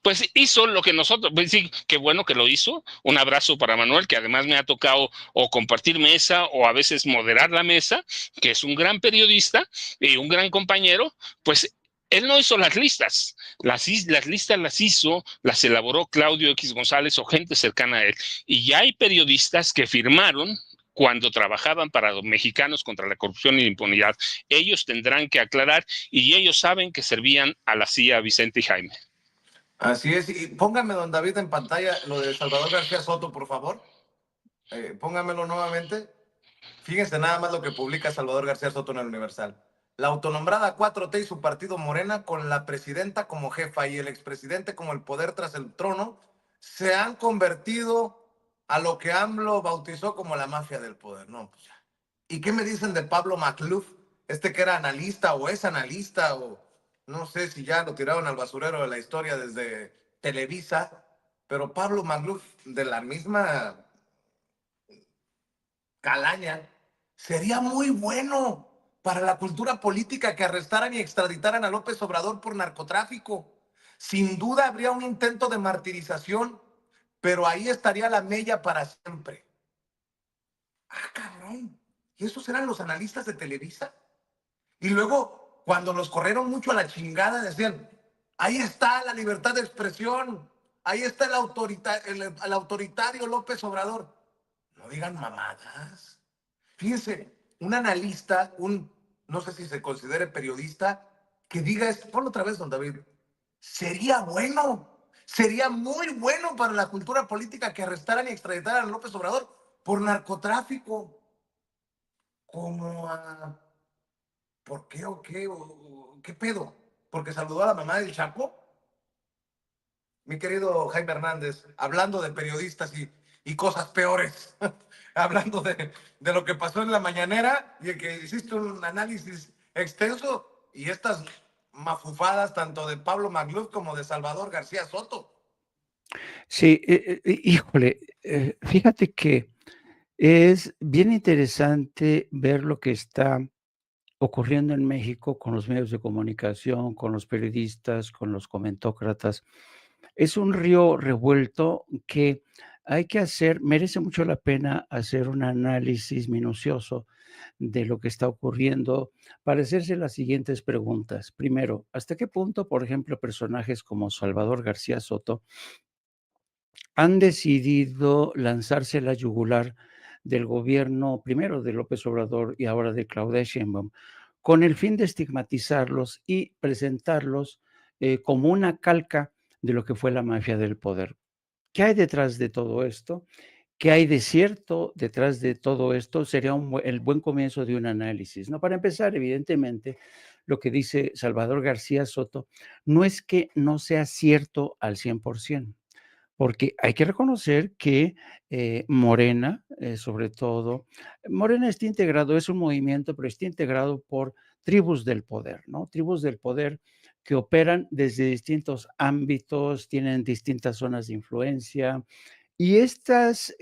pues hizo lo que nosotros, pues sí, qué bueno que lo hizo. Un abrazo para Manuel, que además me ha tocado o compartir mesa o a veces moderar la mesa, que es un gran periodista y un gran compañero. Pues él no hizo las listas, las listas las hizo, las elaboró Claudio X González o gente cercana a él. Y ya hay periodistas que firmaron cuando trabajaban para los mexicanos contra la corrupción y la impunidad. Ellos tendrán que aclarar y ellos saben que servían a la CIA, Vicente y Jaime. Así es, y póngame, don David, en pantalla lo de Salvador García Soto, por favor. Póngamelo nuevamente. Fíjense nada más lo que publica Salvador García Soto en el Universal. La autonombrada 4T y su partido Morena, con la presidenta como jefa y el expresidente como el poder tras el trono, se han convertido a lo que AMLO bautizó como la mafia del poder. No, pues ya. ¿Y qué me dicen de Pablo Macluf? Que era analista o es analista, o no sé si ya lo tiraron al basurero de la historia desde Televisa, pero Pablo Macluf, de la misma calaña, sería muy bueno para la cultura política que arrestaran y extraditaran a López Obrador por narcotráfico. Sin duda habría un intento de martirización, pero ahí estaría la mella para siempre. Ah, cabrón. ¿Y esos eran los analistas de Televisa? Y luego, cuando los corrieron mucho a la chingada, decían, ahí está la libertad de expresión, ahí está el autoritario López Obrador. No digan mamadas. Fíjense, un analista, no sé si se considere periodista, que diga esto, ponlo otra vez, don David, sería muy bueno para la cultura política que arrestaran y extraditaran a López Obrador por narcotráfico, como a... ¿Por qué o qué? ¿Qué pedo? ¿Porque saludó a la mamá del Chapo? Mi querido Jaime Hernández, hablando de periodistas y cosas peores, hablando de lo que pasó en la mañanera y que hiciste un análisis extenso y estas mafufadas tanto de Pablo Macluf como de Salvador García Soto. Sí, híjole, fíjate que es bien interesante ver lo que está ocurriendo en México con los medios de comunicación, con los periodistas, con los comentócratas. Es un río revuelto que merece mucho la pena hacer un análisis minucioso de lo que está ocurriendo para hacerse las siguientes preguntas. Primero, ¿hasta qué punto, por ejemplo, personajes como Salvador García Soto han decidido lanzarse la yugular del gobierno, primero de López Obrador y ahora de Claudia Sheinbaum, con el fin de estigmatizarlos y presentarlos como una calca de lo que fue la mafia del poder? ¿Qué hay detrás de todo esto? ¿Qué hay de cierto detrás de todo esto? Sería el buen comienzo de un análisis, ¿no? Para empezar, evidentemente, lo que dice Salvador García Soto no es que no sea cierto al 100%. Porque hay que reconocer que Morena, sobre todo, Morena está integrado, es un movimiento, pero está integrado por tribus del poder, ¿no? Tribus del poder que operan desde distintos ámbitos, tienen distintas zonas de influencia, y estas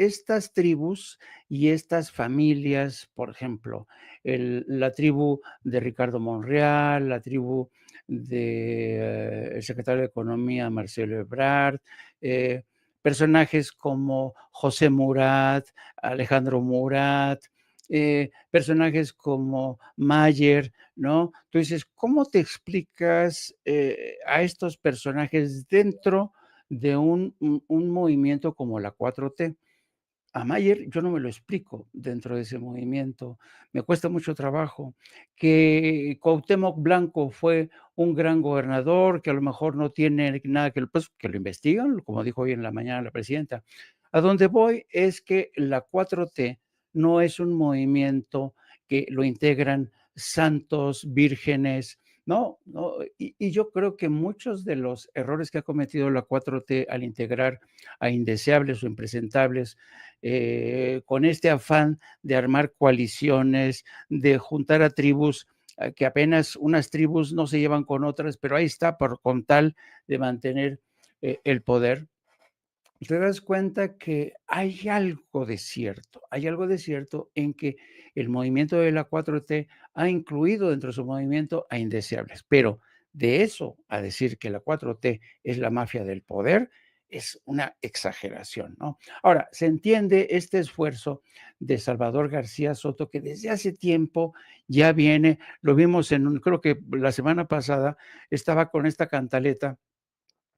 tribus y estas familias, por ejemplo, la tribu de Ricardo Monreal, la tribu de el secretario de Economía, Marcelo Ebrard, eh, personajes como José Murat, Alejandro Murat, personajes como Mayer, ¿no? Tú dices, ¿cómo te explicas a estos personajes dentro de un movimiento como la 4T? A Mayer yo no me lo explico dentro de ese movimiento, me cuesta mucho trabajo. Que Cuauhtémoc Blanco fue un gran gobernador, que a lo mejor no tiene nada pues, que lo investigan, como dijo hoy en la mañana la presidenta. A donde voy es que la 4T no es un movimiento que lo integran santos, vírgenes, no, no, y yo creo que muchos de los errores que ha cometido la 4T al integrar a indeseables o impresentables, con este afán de armar coaliciones, de juntar a tribus, que apenas unas tribus no se llevan con otras, pero ahí está con tal de mantener el poder. te das cuenta que hay algo de cierto en que el movimiento de la 4T ha incluido dentro de su movimiento a indeseables, pero de eso a decir que la 4T es la mafia del poder es una exageración, ¿no? Ahora, se entiende este esfuerzo de Salvador García Soto que desde hace tiempo ya viene, lo vimos creo que la semana pasada estaba con esta cantaleta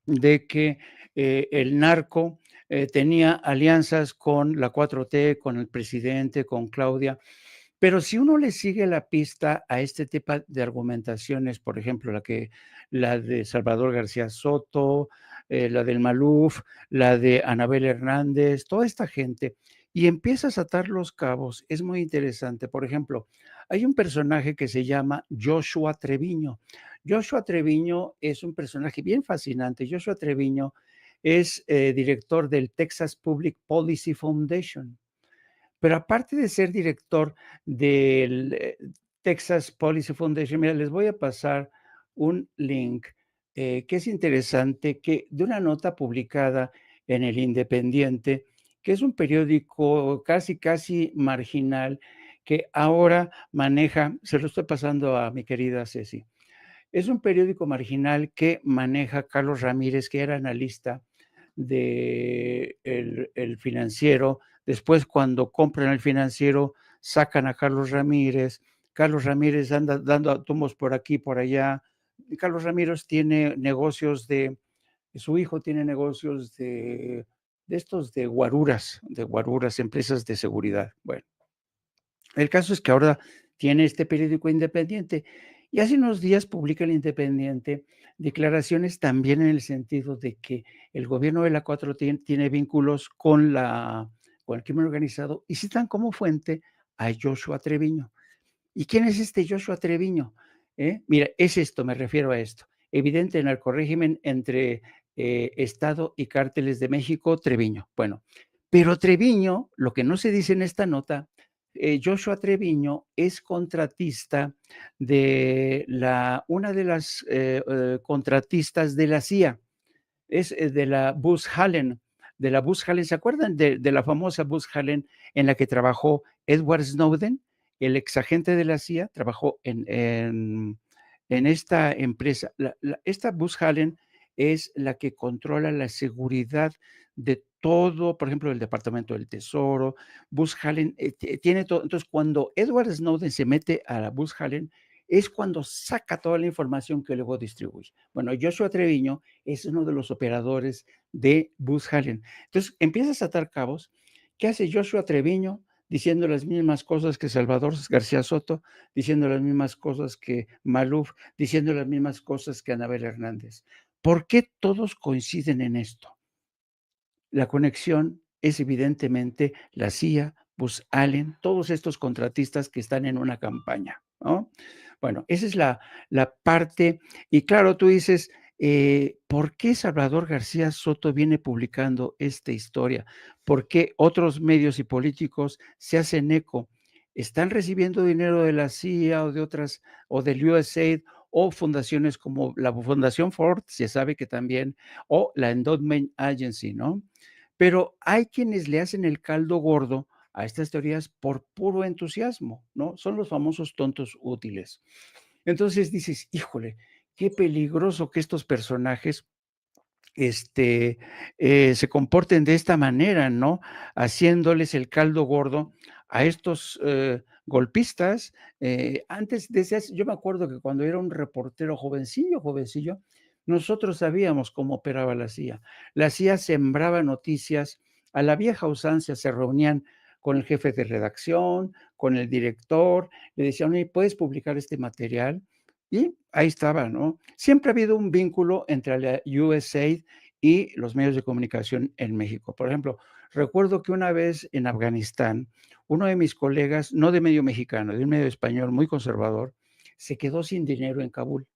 de que el narco tenía alianzas con la 4T, con el presidente, con Claudia. Pero si uno le sigue la pista a este tipo de argumentaciones, por ejemplo, la de Salvador García Soto, la del Maluf, la de Anabel Hernández, toda esta gente, y empiezas a atar los cabos, es muy interesante. Por ejemplo, hay un personaje que se llama Joshua Treviño. Joshua Treviño es un personaje bien fascinante. Joshua Treviño es director del Texas Public Policy Foundation. Pero aparte de ser director del Texas Policy Foundation, mira, les voy a pasar un link que es interesante, que de una nota publicada en El Independiente, que es un periódico casi, casi marginal, que ahora maneja, se lo estoy pasando a mi querida Ceci, es un periódico marginal que maneja Carlos Ramírez, que era analista de el Financiero. Después, cuando compran el Financiero, sacan a Carlos Ramírez. Carlos Ramírez anda dando tumbos por aquí, por allá. Carlos Ramírez tiene negocios su hijo tiene negocios de guaruras, empresas de seguridad. Bueno, el caso es que ahora tiene este periódico independiente y hace unos días publica el Independiente declaraciones también en el sentido de que el gobierno de la 4 tiene vínculos con el crimen organizado y citan como fuente a Joshua Treviño. ¿Y quién es este Joshua Treviño? Mira, es esto, me refiero a esto. Evidente narcorrégimen entre Estado y cárteles de México, Treviño. Bueno, pero Treviño, lo que no se dice en esta nota, Joshua Treviño es contratista de una de las contratistas de la CIA, es de la Booz Allen, ¿se acuerdan de la famosa Booz Allen en la que trabajó Edward Snowden? El exagente de la CIA trabajó en esta empresa. Esta Booz Allen es la que controla la seguridad de todo, por ejemplo, el Departamento del Tesoro. Booz Allen tiene todo. Entonces, cuando Edward Snowden se mete a la Booz Allen, es cuando saca toda la información que luego distribuye. Bueno, Joshua Treviño es uno de los operadores de Booz Allen. Entonces, empiezas a atar cabos. ¿Qué hace Joshua Treviño? Diciendo las mismas cosas que Salvador García Soto, diciendo las mismas cosas que Maluf, diciendo las mismas cosas que Anabel Hernández. ¿Por qué todos coinciden en esto? La conexión es evidentemente la CIA, Booz Allen, todos estos contratistas que están en una campaña, ¿no? Bueno, esa es la parte, y claro, tú dices, ¿por qué Salvador García Soto viene publicando esta historia? ¿Por qué otros medios y políticos se hacen eco? ¿Están recibiendo dinero de la CIA o de otras, o del USAID, o fundaciones como la Fundación Ford, se sabe que también, o la Endowment Agency, ¿no? Pero hay quienes le hacen el caldo gordo a estas teorías por puro entusiasmo, ¿no? Son los famosos tontos útiles. Entonces dices, híjole, qué peligroso que estos personajes se comporten de esta manera, ¿no? Haciéndoles el caldo gordo a estos golpistas. Yo me acuerdo que cuando era un reportero jovencillo, nosotros sabíamos cómo operaba la CIA. La CIA sembraba noticias a la vieja usanza, se reunían con el jefe de redacción, con el director, le decían, oye, ¿puedes publicar este material? Y ahí estaba, ¿no? Siempre ha habido un vínculo entre la USAID y los medios de comunicación en México. Por ejemplo, recuerdo que una vez en Afganistán, uno de mis colegas, no de medio mexicano, de un medio español muy conservador, se quedó sin dinero en Kabul.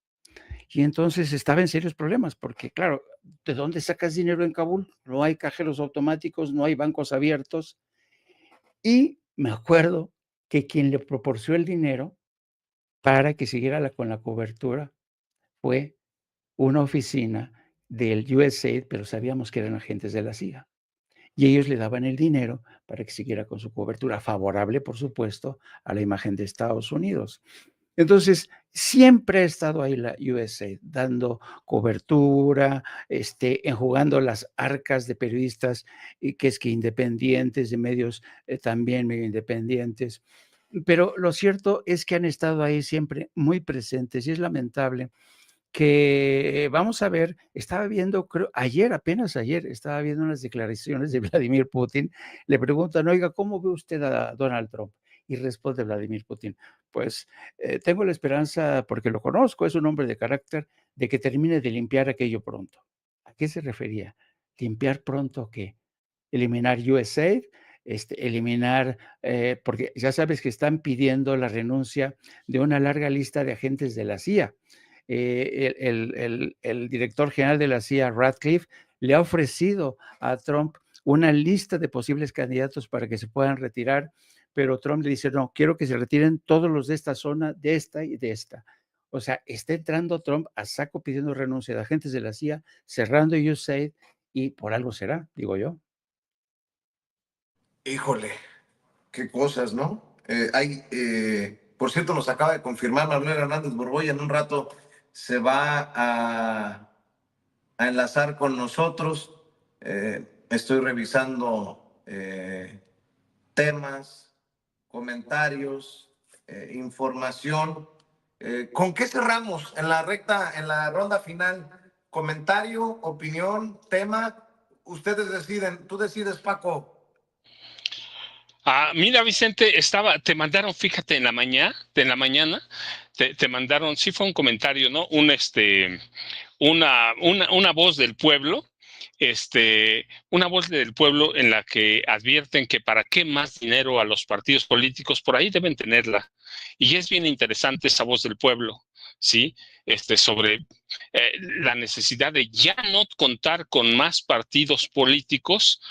Y entonces estaba en serios problemas, porque claro, ¿de dónde sacas dinero en Kabul? No hay cajeros automáticos, no hay bancos abiertos. Y me acuerdo que quien le proporcionó el dinero para que siguiera con la cobertura fue una oficina del USAID, pero sabíamos que eran agentes de la CIA. y ellos le daban el dinero para que siguiera con su cobertura, favorable, por supuesto, a la imagen de Estados Unidos. Entonces, siempre ha estado ahí la USAID dando cobertura, enjugando las arcas de periodistas, y que es que independientes, de medios también medio independientes. Pero lo cierto es que han estado ahí siempre muy presentes y es lamentable que, vamos a ver, estaba viendo, creo, ayer, apenas ayer, estaba viendo unas declaraciones de Vladimir Putin. Le preguntan, oiga, ¿cómo ve usted a Donald Trump? Y responde Vladimir Putin, pues tengo la esperanza, porque lo conozco, es un hombre de carácter, de que termine de limpiar aquello pronto. ¿A qué se refería? ¿Limpiar pronto qué? Eliminar USAID, eliminar, porque ya sabes que están pidiendo la renuncia de una larga lista de agentes de la CIA. El director general de la CIA, Ratcliffe, le ha ofrecido a Trump una lista de posibles candidatos para que se puedan retirar, pero Trump le dice, no, quiero que se retiren todos los de esta zona, de esta y de esta. O sea, está entrando Trump a saco pidiendo renuncia de agentes de la CIA, cerrando USAID, y por algo será, digo yo. Híjole, qué cosas, ¿no? Por cierto, nos acaba de confirmar Manuel Hernández Borboya, en un rato se va a enlazar con nosotros. Estoy revisando temas, comentarios, información. ¿Con qué cerramos en la ronda final? ¿Comentario, opinión, tema? Ustedes deciden. Tú decides, Paco. Mira, Vicente, te mandaron, fíjate, en la mañana, te mandaron, sí fue un comentario, ¿no? Una voz del pueblo, una voz del pueblo en la que advierten que para qué más dinero a los partidos políticos, por ahí deben tenerla. Y es bien interesante esa voz del pueblo, ¿sí? Sobre la necesidad de ya no contar con más partidos políticos,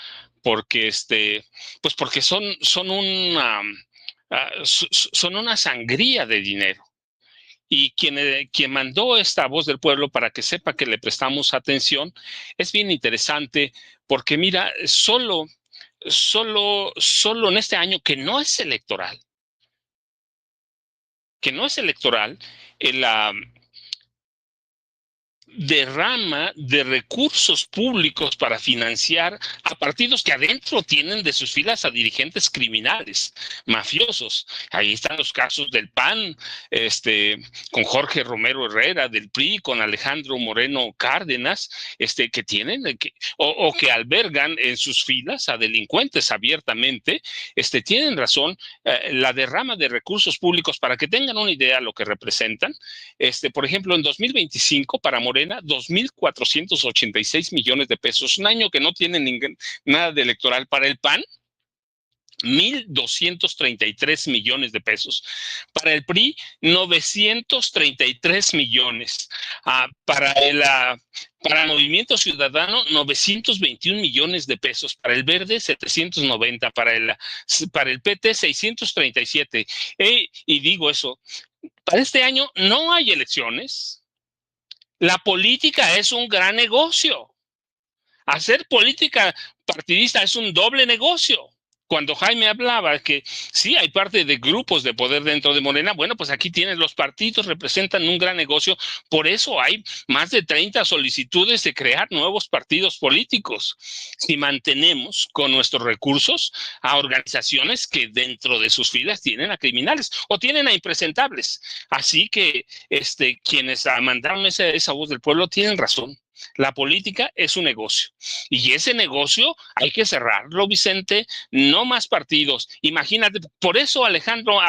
porque pues porque son una sangría de dinero. Y quien mandó esta voz del pueblo, para que sepa que le prestamos atención, es bien interesante, porque mira, solo en este año que no es electoral, la derrama de recursos públicos para financiar a partidos que adentro tienen de sus filas a dirigentes criminales, mafiosos. Ahí están los casos del PAN, con Jorge Romero Herrera, del PRI, con Alejandro Moreno Cárdenas, que tienen, o que albergan en sus filas a delincuentes abiertamente. Tienen razón, la derrama de recursos públicos, para que tengan una idea de lo que representan. Por ejemplo, en 2025, para Morena, 2,486 millones de pesos, un año que no tiene nada de electoral. Para el PAN, 1,233 millones de pesos. Para el PRI, 933 millones. Para Movimiento Ciudadano, 921 millones de pesos. Para el Verde, 790. Para el PT, 637. Y digo eso, para este año no hay elecciones. La política es un gran negocio. Hacer política partidista es un doble negocio. Cuando Jaime hablaba que sí hay parte de grupos de poder dentro de Morena, bueno, pues aquí tienes, los partidos representan un gran negocio. Por eso hay más de 30 solicitudes de crear nuevos partidos políticos. Si mantenemos con nuestros recursos a organizaciones que dentro de sus filas tienen a criminales o tienen a impresentables. Así que quienes mandaron esa voz del pueblo tienen razón. La política es un negocio, y ese negocio hay que cerrarlo, Vicente. No más partidos. Imagínate, por eso Alejandro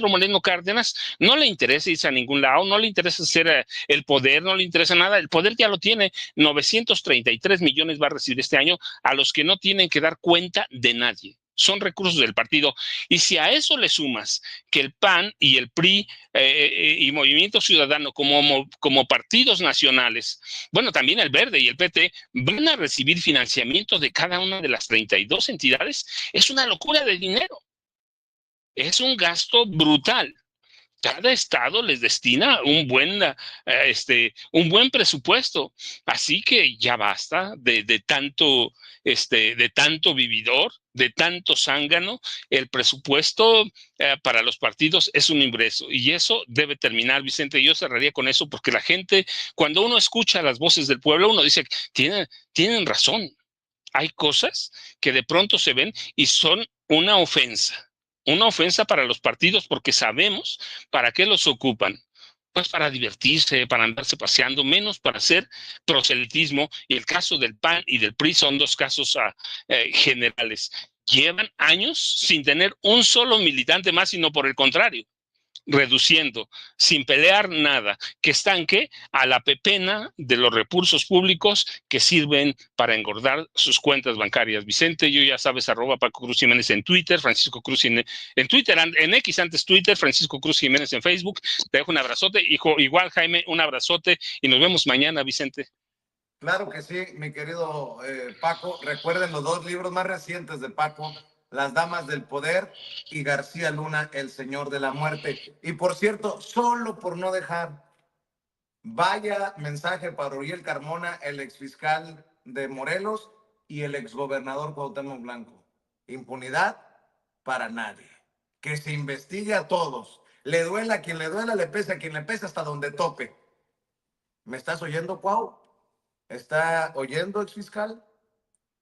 Moreno Cárdenas no le interesa irse a ningún lado, no le interesa hacer el poder, no le interesa nada. El poder ya lo tiene. 933 millones va a recibir este año, a los que no tienen que dar cuenta de nadie. Son recursos del partido. Y si a eso le sumas que el PAN y el PRI y Movimiento Ciudadano como partidos nacionales, bueno, también el Verde y el PT, van a recibir financiamiento de cada una de las 32 entidades, es una locura de dinero. Es un gasto brutal. Cada estado les destina un buen presupuesto. Así que ya basta de tanto vividor, de tanto zángano. El presupuesto para los partidos es un ingreso y eso debe terminar, Vicente. Yo cerraría con eso porque la gente, cuando uno escucha las voces del pueblo, uno dice, tienen razón. Hay cosas que de pronto se ven y son una ofensa para los partidos porque sabemos para qué los ocupan. Pues para divertirse, para andarse paseando, menos para hacer proselitismo. Y el caso del PAN y del PRI son dos casos generales. Llevan años sin tener un solo militante más, sino por el contrario, reduciendo, sin pelear nada, que estanque a la pepena de los recursos públicos que sirven para engordar sus cuentas bancarias. Vicente, yo ya sabes, @Paco Cruz Jiménez en Twitter, Francisco Cruz en Twitter, en X antes Twitter, Francisco Cruz Jiménez en Facebook. Te dejo un abrazote, hijo, igual Jaime, un abrazote y nos vemos mañana, Vicente. Claro que sí, mi querido Paco. Recuerden los 2 libros más recientes de Paco, Las Damas del Poder y García Luna, El Señor de la Muerte. Y por cierto, solo por no dejar, vaya mensaje para Uriel Carmona, el exfiscal de Morelos y el exgobernador Cuauhtémoc Blanco. Impunidad para nadie. Que se investigue a todos. Le duela a quien le duela, le pese a quien le pese, hasta donde tope. ¿Me estás oyendo, Cuau? ¿Está oyendo, exfiscal?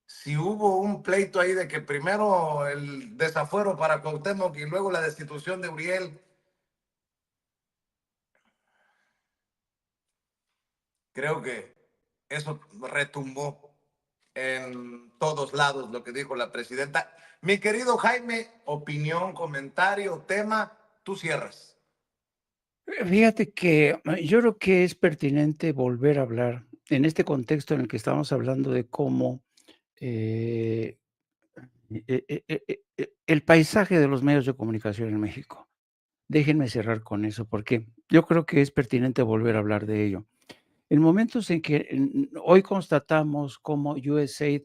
Si hubo un pleito ahí de que primero el desafuero para Cuauhtémoc y luego la destitución de Uriel, creo que eso retumbó en todos lados lo que dijo la presidenta. Mi querido Jaime, opinión, comentario, tema, tú cierras. Fíjate que yo creo que es pertinente volver a hablar en este contexto en el que estamos hablando de cómo eh, el paisaje de los medios de comunicación en México. Déjenme cerrar con eso, porque yo creo que es pertinente volver a hablar de ello. En momentos en que hoy constatamos cómo USAID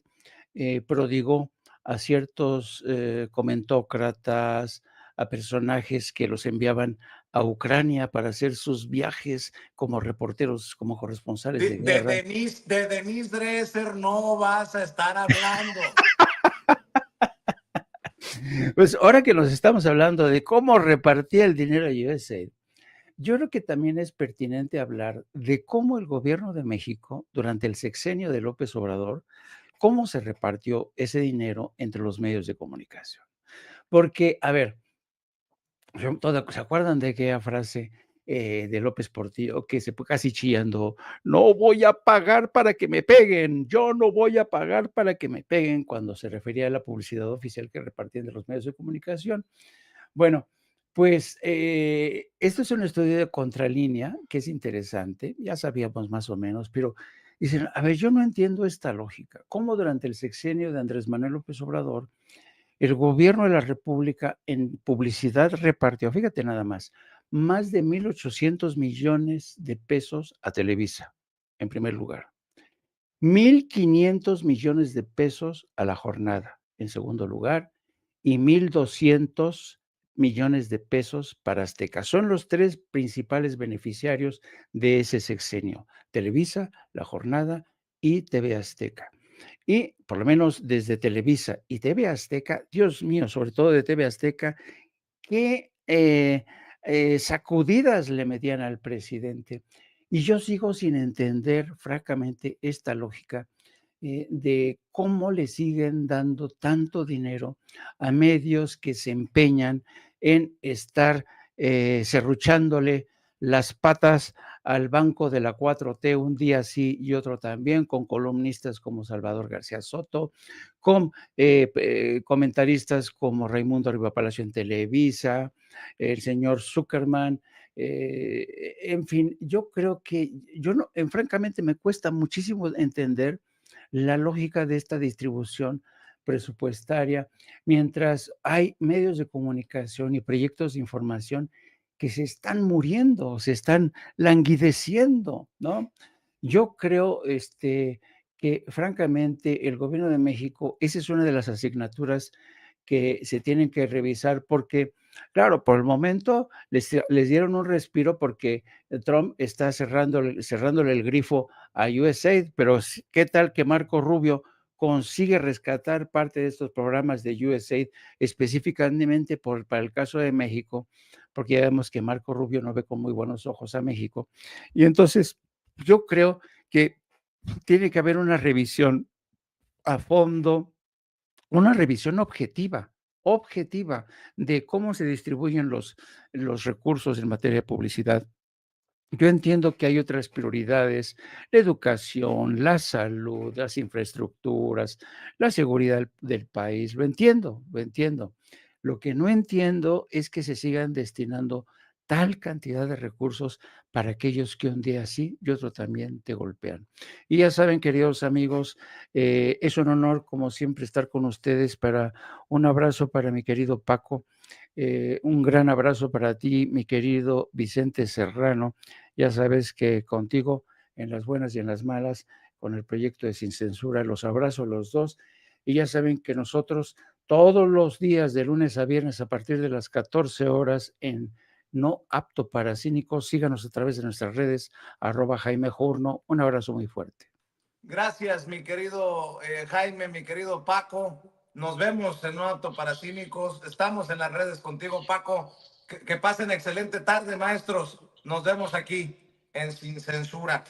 prodigó a ciertos comentócratas, a personajes que los enviaban a Ucrania para hacer sus viajes como reporteros, como corresponsales de guerra. De Denise Dresser no vas a estar hablando. Pues ahora que nos estamos hablando de cómo repartía el dinero a USAID, yo creo que también es pertinente hablar de cómo el gobierno de México, durante el sexenio de López Obrador, cómo se repartió ese dinero entre los medios de comunicación. Porque, a ver, ¿se acuerdan de aquella frase de López Portillo que se fue casi chillando? No voy a pagar para que me peguen, yo no voy a pagar para que me peguen, cuando se refería a la publicidad oficial que repartían de los medios de comunicación. Bueno, pues esto es un estudio de contralínea que es interesante, ya sabíamos más o menos, pero dicen, a ver, yo no entiendo esta lógica. ¿Cómo durante el sexenio de Andrés Manuel López Obrador, el gobierno de la República en publicidad repartió, fíjate nada más de 1,800 millones de pesos a Televisa, en primer lugar, 1,500 millones de pesos a La Jornada, en segundo lugar, y 1,200 millones de pesos para Azteca? Son los 3 principales beneficiarios de ese sexenio: Televisa, La Jornada y TV Azteca. Y por lo menos desde Televisa y TV Azteca, Dios mío, sobre todo de TV Azteca, qué sacudidas le medían al presidente. Y yo sigo sin entender, francamente, esta lógica de cómo le siguen dando tanto dinero a medios que se empeñan en estar serruchándole las patas al banco de la 4T un día sí y otro también, con columnistas como Salvador García Soto, con comentaristas como Raimundo Arriba Palacio en Televisa, el señor Zuckerman. En fin, yo creo que yo no, francamente me cuesta muchísimo entender la lógica de esta distribución presupuestaria, mientras hay medios de comunicación y proyectos de información que se están muriendo, se están languideciendo, ¿no? Yo creo que francamente el gobierno de México, esa es una de las asignaturas que se tienen que revisar, porque Claro, por el momento les dieron un respiro porque Trump está cerrándole el grifo a USAID, pero ¿qué tal que Marco Rubio consigue rescatar parte de estos programas de USAID específicamente para el caso de México? Porque ya vemos que Marco Rubio no ve con muy buenos ojos a México. Y entonces yo creo que tiene que haber una revisión a fondo, una revisión objetiva de cómo se distribuyen los recursos en materia de publicidad. Yo entiendo que hay otras prioridades, la educación, la salud, las infraestructuras, la seguridad del país, lo entiendo, lo entiendo. Lo que no entiendo es que se sigan destinando tal cantidad de recursos para aquellos que un día sí y otro también te golpean. Y ya saben, queridos amigos, es un honor, como siempre, estar con ustedes. Un abrazo para mi querido Paco, un gran abrazo para ti, mi querido Vicente Serrano. Ya sabes que contigo, en las buenas y en las malas, con el proyecto de Sin Censura, los abrazo a los dos. Y ya saben que nosotros todos los días, de lunes a viernes, a partir de las 14 horas, en No Apto para Cínicos, síganos a través de nuestras redes, @Jaime Journo. Un abrazo muy fuerte. Gracias, mi querido Jaime, mi querido Paco. Nos vemos en No Apto para Cínicos. Estamos en las redes contigo, Paco. Que pasen excelente tarde, maestros. Nos vemos aquí en Sin Censura.